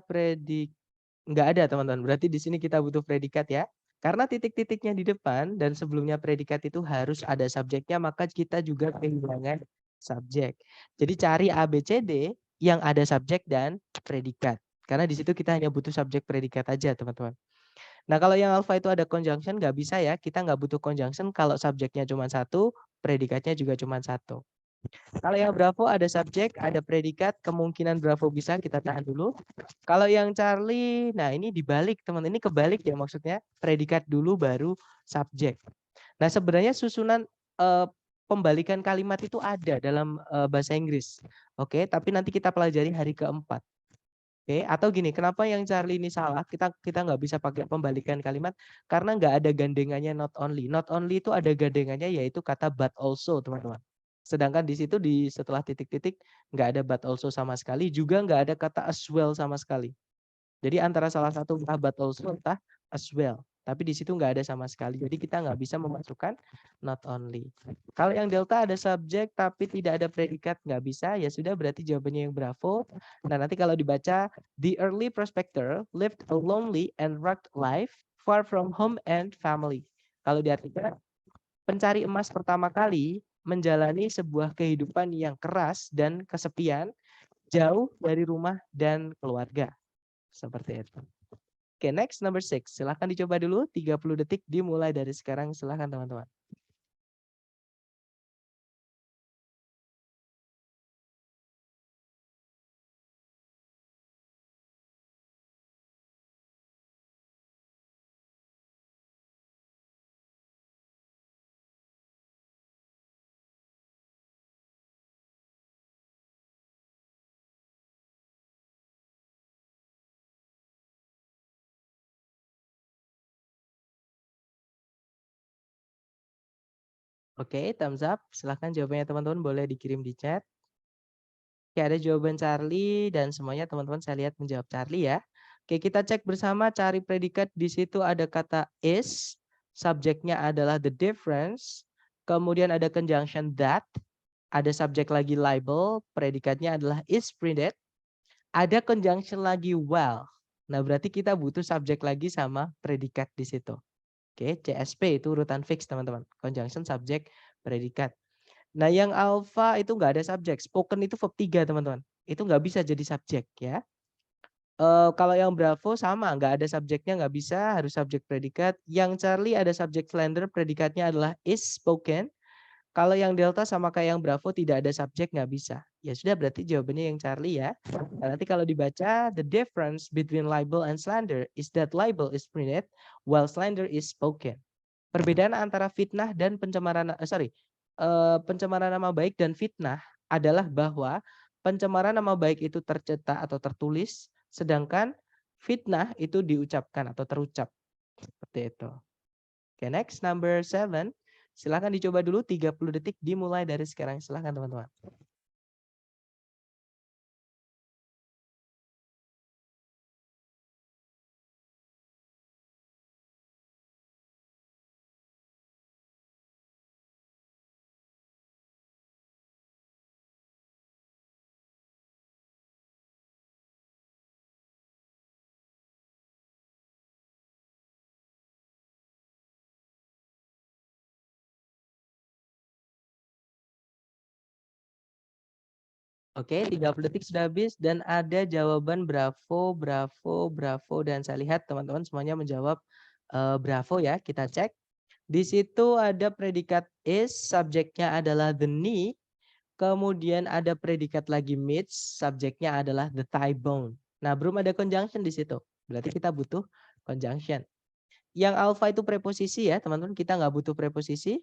nggak ada teman-teman. Berarti di sini kita butuh predikat ya. Karena titik-titiknya di depan dan sebelumnya predikat itu harus ada subjeknya, maka kita juga kehilangan subjek. Jadi cari A, B, C, D yang ada subjek dan predikat. Karena di situ kita hanya butuh subjek predikat aja teman-teman. Nah, kalau yang alpha itu ada conjunction nggak bisa ya. Kita nggak butuh conjunction kalau subjeknya cuma satu, predikatnya juga cuma satu. Kalau yang bravo ada subjek, ada predikat, kemungkinan bravo bisa, kita tahan dulu. Kalau yang Charlie, nah ini dibalik teman, ini kebalik ya maksudnya. Predikat dulu baru subjek. Nah, sebenarnya susunan pembalikan kalimat itu ada dalam bahasa Inggris. Oke, tapi nanti kita pelajari hari keempat. Oke, atau gini, kenapa yang Charlie ini salah? Kita nggak bisa pakai pembalikan kalimat karena nggak ada gandengannya not only. Not only itu ada gandengannya yaitu kata but also, teman-teman. Sedangkan di situ di setelah titik-titik nggak ada but also sama sekali, juga nggak ada kata as well sama sekali. Jadi antara salah satu entah but also entah as well. Tapi di situ nggak ada sama sekali. Jadi kita nggak bisa memasukkan not only. Kalau yang delta ada subjek tapi tidak ada predikat, nggak bisa. Ya sudah, berarti jawabannya yang bravo. Nah, nanti kalau dibaca, the early prospector lived a lonely and rugged life far from home and family. Kalau diartikan, pencari emas pertama kali menjalani sebuah kehidupan yang keras dan kesepian, jauh dari rumah dan keluarga. Seperti itu. Oke, next number 6. Silahkan dicoba dulu. 30 detik dimulai dari sekarang. Silahkan teman-teman. Oke, thumbs up. Silahkan jawabannya teman-teman boleh dikirim di chat. Oke, ada jawaban Charlie dan semuanya teman-teman saya lihat menjawab Charlie ya. Oke, kita cek bersama, cari predikat. Di situ ada kata is, subjeknya adalah the difference, kemudian ada conjunction that, ada subjek lagi label, predikatnya adalah is printed, ada conjunction lagi well. Nah, berarti kita butuh subjek lagi sama predikat di situ. Oke, CSP itu urutan fix teman-teman. Conjunction, subjek, predikat. Nah, yang alpha itu nggak ada subjek. Spoken itu verb 3 teman-teman. Itu nggak bisa jadi subjek ya. Kalau yang bravo sama, nggak ada subjeknya, nggak bisa, harus subjek predikat. Yang Charlie ada subjek slender, predikatnya adalah is spoken. Kalau yang delta sama kayak yang bravo tidak ada subjek, nggak bisa. Ya sudah, berarti jawabannya yang Charlie ya. Nah, nanti kalau dibaca, the difference between libel and slander is that libel is printed while slander is spoken. Perbedaan antara fitnah dan pencemaran pencemaran nama baik dan fitnah adalah bahwa pencemaran nama baik itu tercetak atau tertulis, sedangkan fitnah itu diucapkan atau terucap. Seperti itu. Oke, next number 7. Silahkan dicoba dulu 30 detik dimulai dari sekarang. Silahkan teman-teman. Oke, 30 detik sudah habis dan ada jawaban bravo, bravo, bravo dan saya lihat teman-teman semuanya menjawab bravo ya. Kita cek. Di situ ada predikat is, subjeknya adalah the knee, kemudian ada predikat lagi meets, subjeknya adalah the thigh bone. Nah, belum ada conjunction di situ. Berarti kita butuh conjunction. Yang alpha itu preposisi ya, teman-teman. Kita nggak butuh preposisi.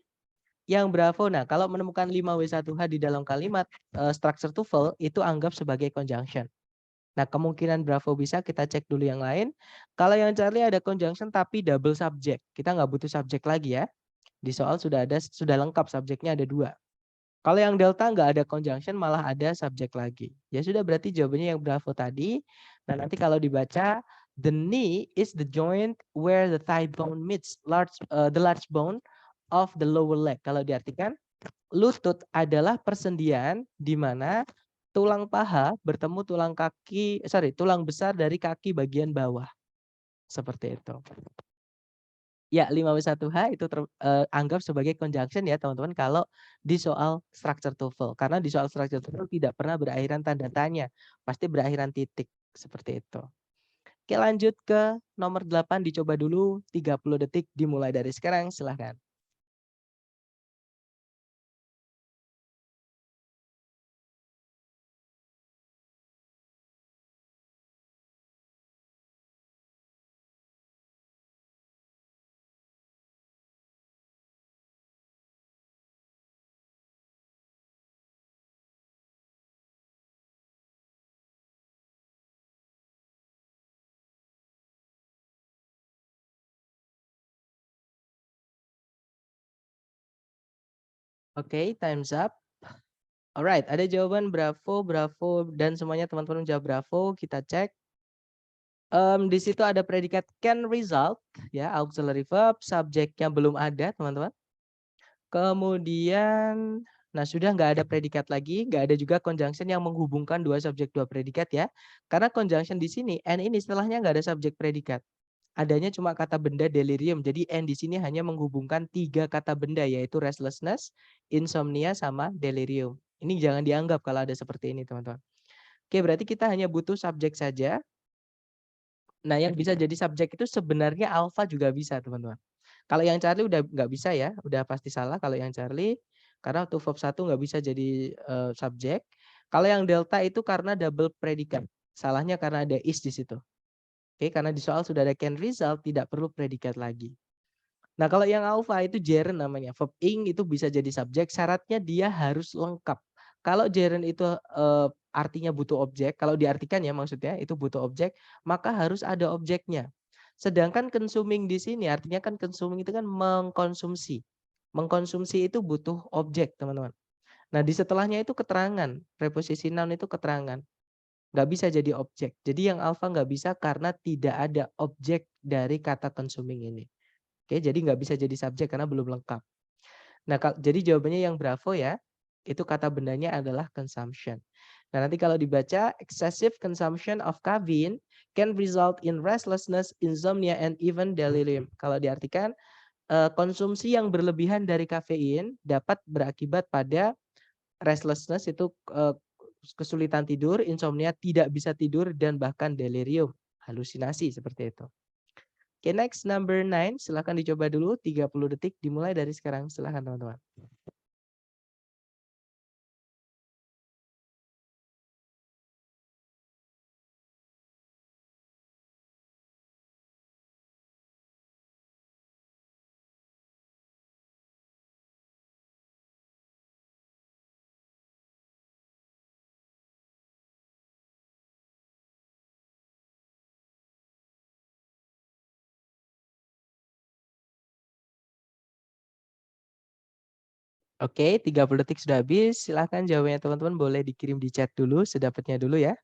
Yang bravo, nah kalau menemukan 5W1H di dalam kalimat structure TOEFL itu anggap sebagai conjunction. Nah kemungkinan bravo bisa, kita cek dulu yang lain. Kalau yang Charlie ada conjunction tapi double subject, kita nggak butuh subjek lagi ya. Di soal sudah lengkap subjeknya ada 2. Kalau yang delta nggak ada conjunction malah ada subjek lagi. Ya sudah berarti jawabannya yang bravo tadi. Nah nanti kalau dibaca the knee is the joint where the thigh bone meets the large bone of the lower leg. Kalau diartikan lutut adalah persendian di mana tulang paha bertemu tulang besar dari kaki bagian bawah. Seperti itu. Ya, 5W1H itu anggap sebagai conjunction ya teman-teman kalau di soal structure TOEFL. Karena di soal structure TOEFL tidak pernah berakhiran tanda tanya. Pasti berakhiran titik. Seperti itu. Oke, lanjut ke nomor 8 dicoba dulu 30 detik dimulai dari sekarang, silahkan. Oke, time's up. Alright, ada jawaban bravo, bravo, dan semuanya teman-teman jawab bravo. Kita cek. Di situ ada predikat can result, ya auxiliary verb, subjeknya belum ada teman-teman. Kemudian, nah sudah nggak ada predikat lagi, nggak ada juga conjunction yang menghubungkan dua subjek dua predikat ya. Karena conjunction di sini, and ini setelahnya nggak ada subjek predikat. Adanya cuma kata benda delirium. Jadi and di sini hanya menghubungkan 3 kata benda yaitu restlessness, insomnia, sama delirium. Ini jangan dianggap kalau ada seperti ini teman-teman. Oke, berarti kita hanya butuh subjek saja. Nah, yang bisa jadi subjek itu sebenarnya alpha juga bisa teman-teman. Kalau yang Charlie udah nggak bisa ya, udah pasti salah kalau yang Charlie. Karena to verb 1 nggak bisa jadi subjek. Kalau yang delta itu karena double predikat. Salahnya karena ada is di situ. Oke, karena di soal sudah ada can result, tidak perlu predikat lagi. Nah, kalau yang alpha itu gerund namanya. Verb ing itu bisa jadi subjek, syaratnya dia harus lengkap. Kalau gerund itu artinya butuh objek, kalau diartikan ya maksudnya itu butuh objek, maka harus ada objeknya. Sedangkan consuming di sini artinya kan consuming itu kan mengkonsumsi. Mengkonsumsi itu butuh objek, teman-teman. Nah, di setelahnya itu keterangan. Preposisi noun itu keterangan. Nggak bisa jadi objek. Jadi yang alpha nggak bisa karena tidak ada objek dari kata consuming ini. Oke, jadi nggak bisa jadi subjek karena belum lengkap. Nah, jadi jawabannya yang bravo ya. Itu kata bendanya adalah consumption. Nah, nanti kalau dibaca excessive consumption of caffeine can result in restlessness, insomnia, and even delirium. Kalau diartikan konsumsi yang berlebihan dari kafein dapat berakibat pada restlessness itu kesulitan tidur, insomnia, tidak bisa tidur, dan bahkan delirium, halusinasi seperti itu. Oke, next number 9, silahkan dicoba dulu 30 detik dimulai dari sekarang, silahkan teman-teman. Oke, 30 detik sudah habis. Silahkan jawabannya teman-teman boleh dikirim di chat dulu, sedapatnya dulu ya.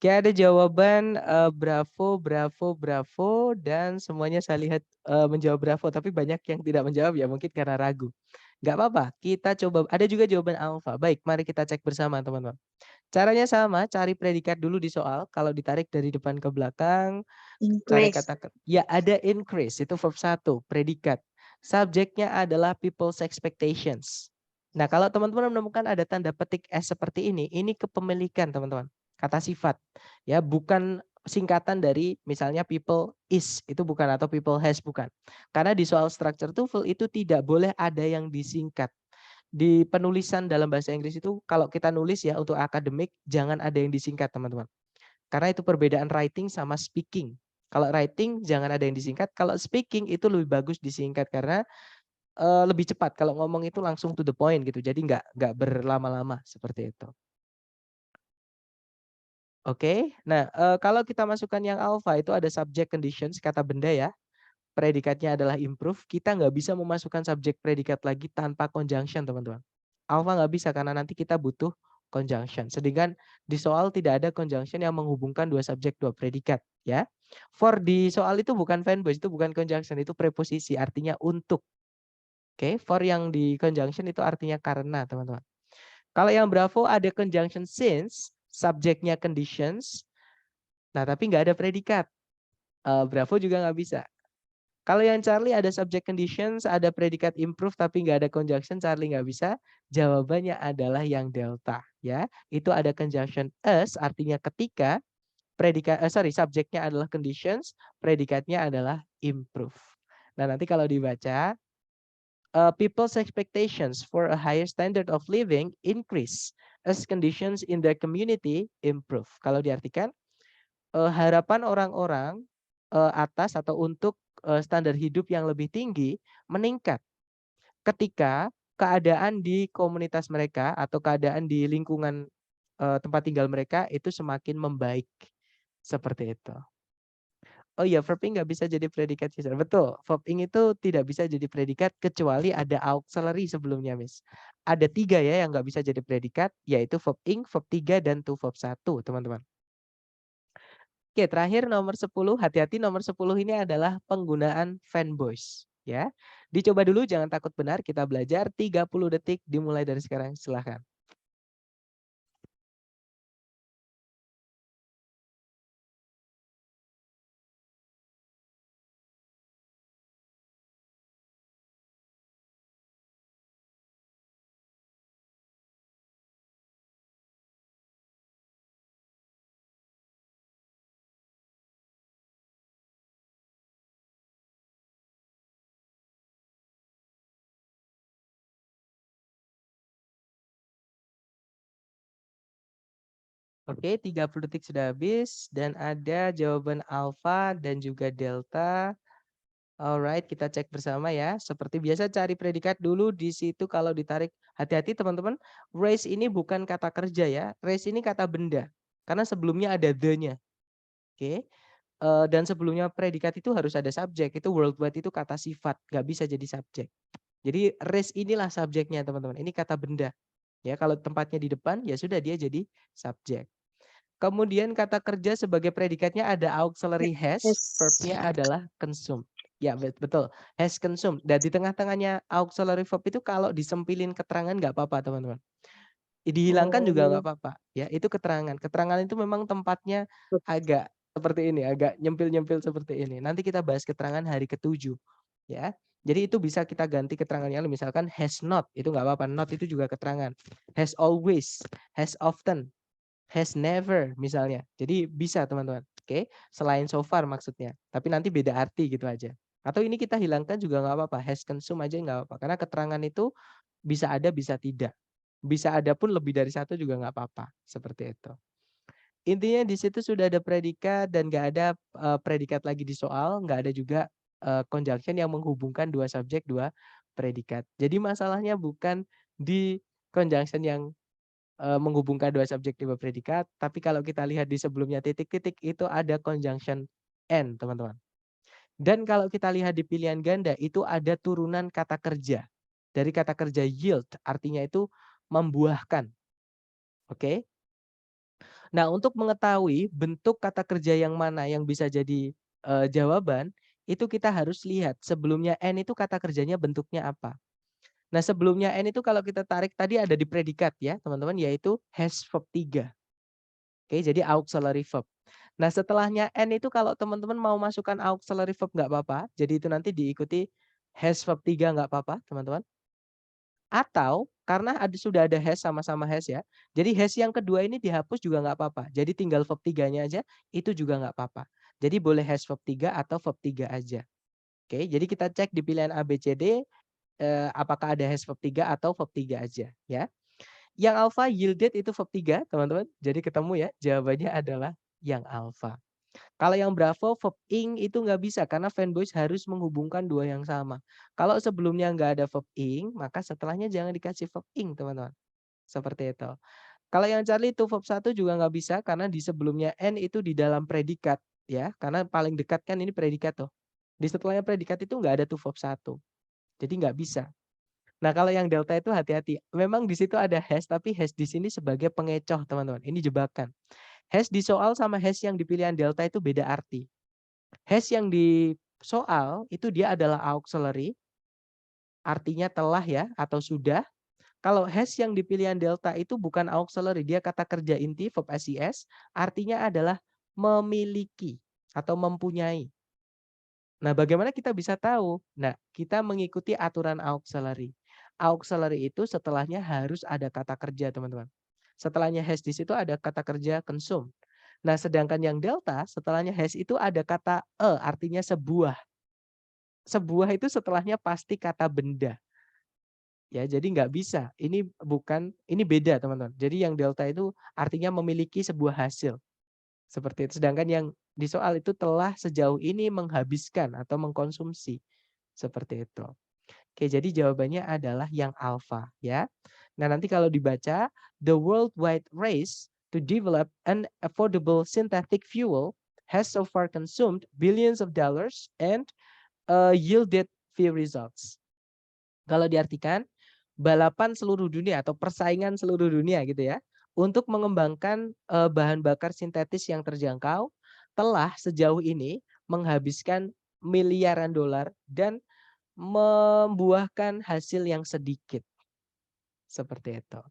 Oke, ada jawaban bravo, bravo, bravo, dan semuanya saya lihat menjawab bravo, tapi banyak yang tidak menjawab ya mungkin karena ragu. Nggak apa-apa, kita coba. Ada juga jawaban alpha. Baik, mari kita cek bersama teman-teman. Caranya sama, cari predikat dulu di soal. Kalau ditarik dari depan ke belakang, cari kata ya ada increase, itu verb 1, predikat. Subjeknya adalah people's expectations. Nah, kalau teman-teman menemukan ada tanda petik S seperti ini kepemilikan teman-teman. Kata sifat. Ya, bukan singkatan dari misalnya people is, itu bukan, atau people has, bukan. Karena di soal structure TOEFL itu tidak boleh ada yang disingkat. Di penulisan dalam bahasa Inggris itu kalau kita nulis ya untuk akademik jangan ada yang disingkat teman-teman. Karena itu perbedaan writing sama speaking. Kalau writing jangan ada yang disingkat, kalau speaking itu lebih bagus disingkat karena lebih cepat. Kalau ngomong itu langsung to the point gitu. Jadi nggak berlama-lama seperti itu. Oke. Nah, kalau kita masukkan yang alpha itu ada subject conditions, kata benda ya. Predikatnya adalah improve. Kita nggak bisa memasukkan subjek predikat lagi tanpa conjunction teman-teman. Alpha nggak bisa karena nanti kita butuh conjunction. Sedangkan di soal tidak ada conjunction yang menghubungkan dua subjek dua predikat ya. For di soal itu bukan fanboys, itu bukan conjunction, itu preposisi artinya untuk. Oke, for yang di conjunction itu artinya karena teman-teman. Kalau yang Bravo ada conjunction since, subjeknya conditions. Nah tapi nggak ada predikat. Bravo juga nggak bisa. Kalau yang Charlie ada subject conditions, ada predikat improve tapi nggak ada conjunction, Charlie nggak bisa. Jawabannya adalah yang delta ya. Itu ada conjunction as artinya ketika, subjeknya adalah conditions, predikatnya adalah improve. Nah nanti kalau dibaca people's expectations for a higher standard of living increase as conditions in their community improve. Kalau diartikan harapan orang-orang atas atau untuk standar hidup yang lebih tinggi meningkat ketika keadaan di komunitas mereka atau keadaan di lingkungan tempat tinggal mereka itu semakin membaik. Seperti itu. Oh iya, verb ing nggak bisa jadi predikat. Betul, verb ing itu tidak bisa jadi predikat kecuali ada auxiliary sebelumnya, Miss. Ada 3 ya yang nggak bisa jadi predikat, yaitu verb ing, verb 3, dan to verb 1, teman-teman. Oke, terakhir nomor 10. Hati-hati nomor 10 ini adalah penggunaan fanboys. Ya, dicoba dulu, jangan takut benar. Kita belajar 30 detik dimulai dari sekarang. Silahkan. Oke, 30 detik sudah habis dan ada jawaban alfa dan juga delta. Alright, kita cek bersama ya. Seperti biasa cari predikat dulu di situ kalau ditarik. Hati-hati teman-teman, race ini bukan kata kerja ya. Race ini kata benda. Karena sebelumnya ada the-nya. Oke. Dan sebelumnya predikat itu harus ada subjek. Itu worldwide itu kata sifat, nggak bisa jadi subjek. Jadi race inilah subjeknya teman-teman. Ini kata benda. Ya, kalau tempatnya di depan ya sudah dia jadi subjek. Kemudian kata kerja sebagai predikatnya ada auxiliary has, verbnya adalah consume. Ya betul, has consumed. Dan di tengah-tengahnya auxiliary verb itu kalau disempilin keterangan nggak apa-apa teman-teman. Dihilangkan juga nggak apa-apa. Ya itu keterangan. Keterangan itu memang tempatnya agak seperti ini, agak nyempil-nyempil seperti ini. Nanti kita bahas keterangan hari ke-7. Ya. Jadi itu bisa kita ganti keterangannya, misalkan has not, itu nggak apa-apa. Not itu juga keterangan. Has always, has often, has never misalnya. Jadi bisa teman-teman. Oke, selain so far maksudnya. Tapi nanti beda arti gitu aja. Atau ini kita hilangkan juga nggak apa-apa. Has consume aja nggak apa-apa. Karena keterangan itu bisa ada bisa tidak. Bisa ada pun lebih dari satu juga nggak apa-apa. Seperti itu. Intinya di situ sudah ada predikat dan nggak ada predikat lagi di soal. Nggak ada juga conjunction yang menghubungkan dua subjek dua predikat. Jadi masalahnya bukan di conjunction yang menghubungkan dua subjek dua predikat, tapi kalau kita lihat di sebelumnya titik-titik itu ada conjunction and, teman-teman. Dan kalau kita lihat di pilihan ganda itu ada turunan kata kerja. Dari kata kerja yield, artinya itu membuahkan. Oke. Nah, untuk mengetahui bentuk kata kerja yang mana yang bisa jadi jawaban, itu kita harus lihat sebelumnya and itu kata kerjanya bentuknya apa. Nah, sebelumnya N itu kalau kita tarik tadi ada di predikat ya, teman-teman, yaitu has verb 3. Oke, jadi auxiliary verb. Nah, setelahnya N itu kalau teman-teman mau masukkan auxiliary verb nggak apa-apa. Jadi itu nanti diikuti has verb 3 nggak apa-apa, teman-teman. Atau karena sudah ada has sama-sama has ya. Jadi has yang kedua ini dihapus juga nggak apa-apa. Jadi tinggal verb 3-nya aja itu juga nggak apa-apa. Jadi boleh has verb 3 atau verb 3 aja. Oke, jadi kita cek di pilihan A, B, C, D apakah ada has verb 3 atau verb 3 aja ya. Yang alpha yielded itu verb 3 teman-teman. Jadi ketemu ya jawabannya adalah yang alpha. Kalau yang bravo verb ing itu nggak bisa karena fanboys harus menghubungkan dua yang sama. Kalau sebelumnya nggak ada verb ing, maka setelahnya jangan dikasih verb ing teman-teman. Seperti itu. Kalau yang Charlie itu verb 1 juga nggak bisa karena di sebelumnya n itu di dalam predikat ya. Karena paling dekat kan ini predikat tuh. Di setelahnya predikat itu nggak ada tuh verb 1. Jadi nggak bisa. Nah kalau yang delta itu hati-hati. Memang di situ ada has tapi has di sini sebagai pengecoh teman-teman. Ini jebakan. Has di soal sama has yang di pilihan delta itu beda arti. Has yang di soal itu dia adalah auxiliary, artinya telah ya atau sudah. Kalau has yang di pilihan delta itu bukan auxiliary, dia kata kerja inti verb SIS, artinya adalah memiliki atau mempunyai. Nah, bagaimana kita bisa tahu? Nah, kita mengikuti aturan auxiliary. Auxiliary itu setelahnya harus ada kata kerja, teman-teman. Setelahnya has di situ ada kata kerja consume. Nah, sedangkan yang delta setelahnya has itu ada kata artinya sebuah. Sebuah itu setelahnya pasti kata benda. Ya, jadi nggak bisa. Ini beda, teman-teman. Jadi yang delta itu artinya memiliki sebuah hasil. Seperti itu. Sedangkan yang di soal itu telah sejauh ini menghabiskan atau mengkonsumsi. Seperti itu. Oke, jadi jawabannya adalah yang alpha ya. Nah, nanti kalau dibaca the worldwide race to develop an affordable synthetic fuel has so far consumed billions of dollars and yielded few results. Kalau diartikan balapan seluruh dunia atau persaingan seluruh dunia gitu ya untuk mengembangkan bahan bakar sintetis yang terjangkau telah sejauh ini menghabiskan miliaran dolar dan membuahkan hasil yang sedikit. Seperti itu.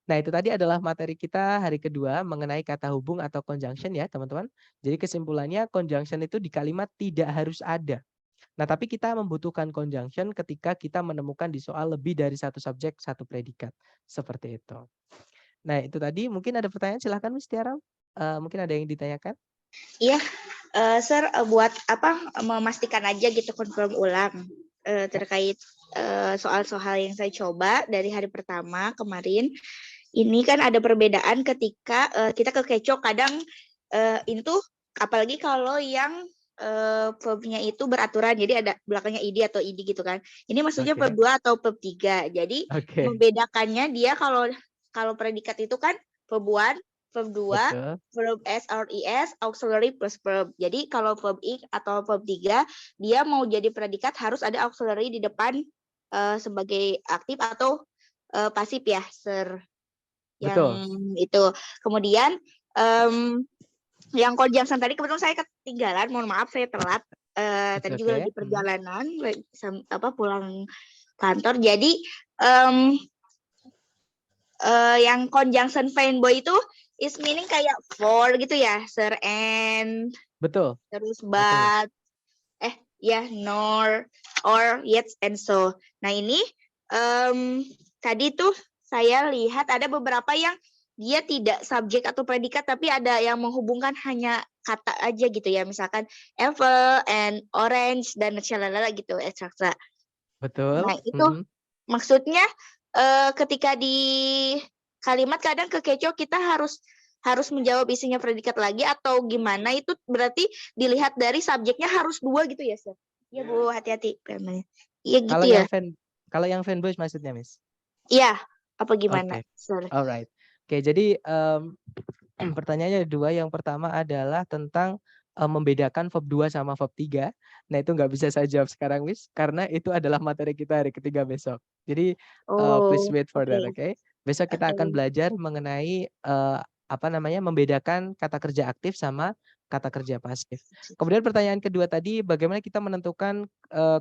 Nah, itu tadi adalah materi kita hari kedua mengenai kata hubung atau conjunction ya, teman-teman. Jadi kesimpulannya conjunction itu di kalimat tidak harus ada. Nah, tapi kita membutuhkan conjunction ketika kita menemukan di soal lebih dari satu subjek, satu predikat. Seperti itu. Nah, itu tadi mungkin ada pertanyaan, silahkan Miss Tiara. Mungkin ada yang ditanyakan? Iya, Sir, buat apa memastikan aja gitu confirm ulang terkait soal-soal yang saya coba dari hari pertama kemarin. Ini kan ada perbedaan ketika kita kekecoh kadang itu apalagi kalau yang verbnya itu beraturan, jadi ada belakangnya id atau id gitu kan. Ini maksudnya verb 2 atau verb 3. Jadi membedakannya dia kalau predikat itu kan verb 1, verb 2, verb S or IS, auxiliary plus verb. Jadi kalau verb ing atau verb 3, dia mau jadi predikat harus ada auxiliary di depan sebagai aktif atau pasif ya, Sir. Yang itu. Kemudian yang conjunction tadi kebetulan saya ketinggalan, mohon maaf saya telat. Tadi juga lagi perjalanan, pulang kantor. Jadi yang conjunction fanboy itu is meaning kayak for gitu ya, Sir, and betul. Terus but, nor, or, yet, and so. Nah ini tadi tuh saya lihat ada beberapa yang dia tidak subjek atau predikat, tapi ada yang menghubungkan hanya kata aja gitu ya, misalkan apple and orange dan shalala gitu, etc. Betul. Nah itu maksudnya ketika di kalimat kadang kekecoh kita harus menjawab isinya predikat lagi atau gimana, itu berarti dilihat dari subjeknya harus 2 gitu ya, Sir? Iya Bu, hati-hati. Iya gitu kalau ya. Kalau yang fanboys maksudnya, Miss? Iya, apa gimana? Sorry. Alright. Oke, jadi pertanyaannya ada 2. Yang pertama adalah tentang membedakan verb 2 sama verb 3. Nah, itu nggak bisa saya jawab sekarang, Miss, karena itu adalah materi kita hari ketiga besok. Jadi please wait for that, oke? Besok kita akan belajar mengenai membedakan kata kerja aktif sama kata kerja pasif. Kemudian pertanyaan kedua tadi, bagaimana kita menentukan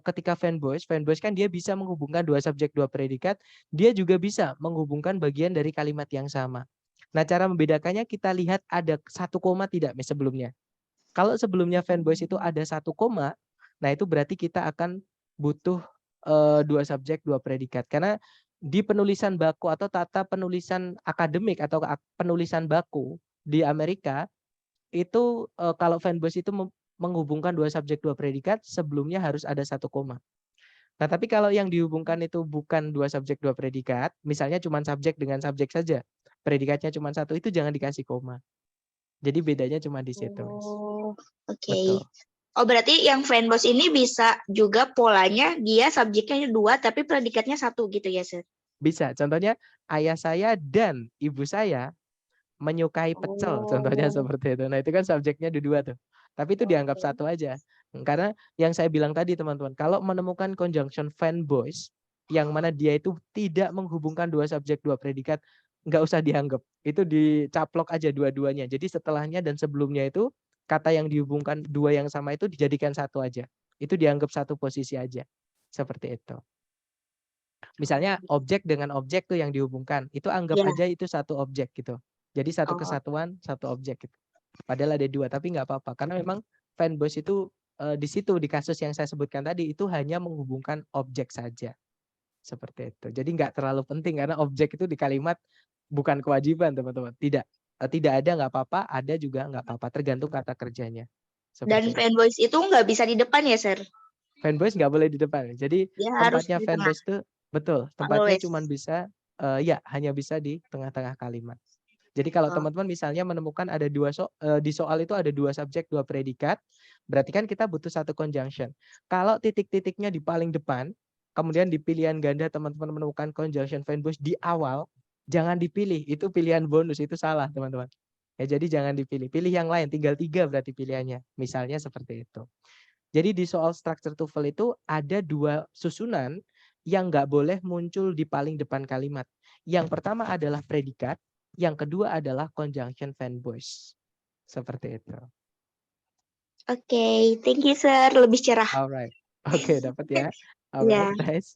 ketika fanboys kan dia bisa menghubungkan 2 subjek 2 predikat, dia juga bisa menghubungkan bagian dari kalimat yang sama. Nah, cara membedakannya kita lihat ada 1 koma tidak sebelumnya. Kalau sebelumnya fanboys itu ada 1 koma, nah itu berarti kita akan butuh 2 subjek 2 predikat. Karena di penulisan baku atau tata penulisan akademik atau penulisan baku di Amerika itu kalau fanboys itu menghubungkan dua subjek dua predikat sebelumnya harus ada 1 koma. Nah, tapi kalau yang dihubungkan itu bukan dua subjek dua predikat, misalnya cuma subjek dengan subjek saja, predikatnya cuma 1, itu jangan dikasih koma. Jadi bedanya cuma di situ, Mas. Oh, oke. Betul. Oh, berarti yang fanboys ini bisa juga polanya dia subjeknya 2 tapi predikatnya 1 gitu ya, Sir? Bisa. Contohnya ayah saya dan ibu saya menyukai pecel, contohnya Oh, seperti itu. Nah, itu kan subjeknya dua tuh. Tapi itu dianggap oke. 1 aja. Karena yang saya bilang tadi teman-teman, kalau menemukan conjunction fanboys yang mana dia itu tidak menghubungkan dua subjek dua predikat, nggak usah dianggap. Itu dicaplok aja dua-duanya. Jadi setelahnya dan sebelumnya itu kata yang dihubungkan dua yang sama itu dijadikan 1 aja. Itu dianggap 1 posisi aja. Seperti itu. Misalnya objek dengan objek tuh yang dihubungkan, itu anggap Ya. aja itu 1 objek gitu. Jadi 1 Oh, kesatuan, 1 objek gitu. Padahal ada 2, tapi nggak apa-apa. Karena memang fanboys itu di situ di kasus yang saya sebutkan tadi itu hanya menghubungkan objek saja. Seperti itu. Jadi nggak terlalu penting karena objek itu di kalimat bukan kewajiban, teman-teman. Tidak. Tidak ada nggak apa-apa, ada juga nggak apa-apa, tergantung kata kerjanya. dan Seperti itu. fanboys itu nggak bisa di depan ya, Sir? Fanboys nggak boleh di depan. Jadi Dia harus tempatnya di tengah. fanboys itu betul, tempatnya Always. cuma bisa ya hanya bisa di tengah-tengah kalimat. Jadi kalau Oh. teman-teman misalnya menemukan ada di soal itu ada 2 subjek, 2 predikat, berarti kan kita butuh 1 conjunction. Kalau titik-titiknya di paling depan, kemudian di pilihan ganda teman-teman menemukan conjunction fanboys di awal, jangan dipilih, itu pilihan bonus, itu salah teman-teman. Ya, jadi jangan dipilih, pilih yang lain, tinggal 3 berarti pilihannya. Misalnya seperti itu. Jadi di soal structure TOEFL itu ada 2 susunan yang nggak boleh muncul di paling depan kalimat. Yang pertama adalah predikat, yang kedua adalah conjunction fanboys. Seperti itu. Oke, thank you, Sir. Lebih cerah. Alright. Oke, dapat ya. Iya. Alright, nice.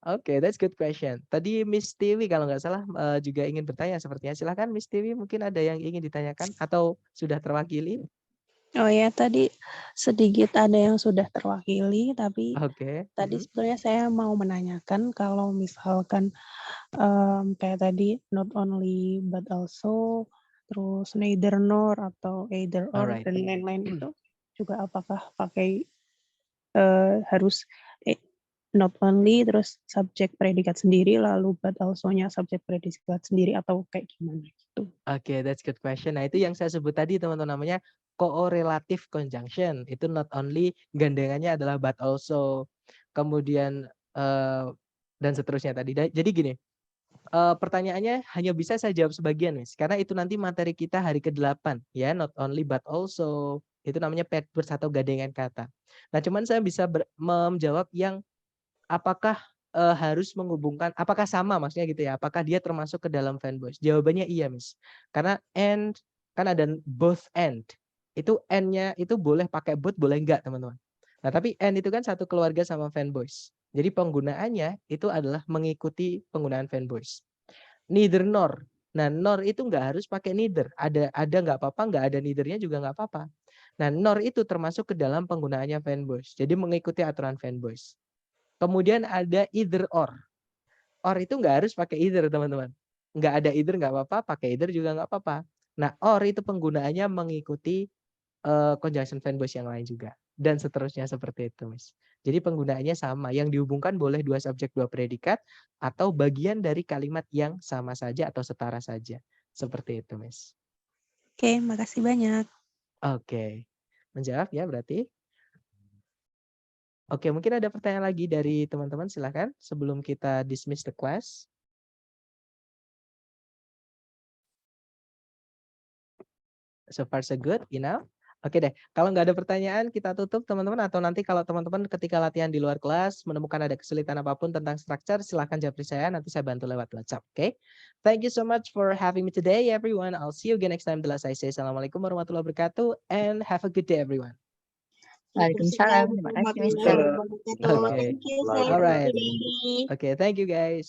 Oke, that's good question. Tadi Miss Tiwi kalau nggak salah juga ingin bertanya sepertinya. Silahkan Miss Tiwi, mungkin ada yang ingin ditanyakan atau sudah terwakili? Oh ya, tadi sedikit ada yang sudah terwakili, tapi Oke. tadi sebenarnya saya mau menanyakan kalau misalkan kayak tadi not only but also, terus neither nor atau either or Alright. dan lain-lain itu juga apakah pakai harus not only terus subjek predikat sendiri lalu but also-nya subjek predikat sendiri atau kayak gimana gitu? Oke, that's good question. Nah, itu yang saya sebut tadi teman-teman namanya correlative conjunction. Itu not only gandengannya adalah but also. Kemudian dan seterusnya tadi. Jadi gini, pertanyaannya hanya bisa saya jawab sebagian, Miss. Karena itu nanti materi kita hari ke-8 ya, not only but also. Itu namanya paired words atau gandengan kata. Nah, cuman saya bisa menjawab yang apakah harus menghubungkan, apakah sama maksudnya gitu ya, apakah dia termasuk ke dalam fanboys? Jawabannya iya, Miss. Karena and kan ada both and. Itu and-nya itu boleh pakai both, boleh enggak, teman-teman. Nah, tapi and itu kan satu keluarga sama fanboys. Jadi penggunaannya itu adalah mengikuti penggunaan fanboys. Neither nor. Nah, nor itu enggak harus pakai neither. Ada enggak apa-apa, enggak ada neither-nya juga enggak apa-apa. Nah, nor itu termasuk ke dalam penggunaannya fanboys. Jadi mengikuti aturan fanboys. Kemudian ada either or. Or itu nggak harus pakai either, teman-teman. Nggak ada either nggak apa-apa, pakai either juga nggak apa-apa. Nah, or itu penggunaannya mengikuti conjunction fanboys yang lain juga. Dan seterusnya seperti itu, Miss. Jadi penggunaannya sama. Yang dihubungkan boleh 2 subjek 2 predikat atau bagian dari kalimat yang sama saja atau setara saja. Seperti itu, Miss. Oke, makasih banyak. Oke. Menjawab ya berarti? Oke, mungkin ada pertanyaan lagi dari teman-teman, silakan sebelum kita dismiss the class. So far so good, enough. Oke deh, kalau nggak ada pertanyaan kita tutup teman-teman, atau nanti kalau teman-teman ketika latihan di luar kelas menemukan ada kesulitan apapun tentang structure, silakan japri saya, nanti saya bantu lewat WhatsApp, oke? Thank you so much for having me today everyone. I'll see you again next time. I say assalamualaikum warahmatullahi wabarakatuh and have a good day everyone. Waalaikumsalam. Terima kasih, Mister. Warahmatullahi wabarakatuh. Oke. Thank you, Sir. Alright. Today. Okay, thank you guys.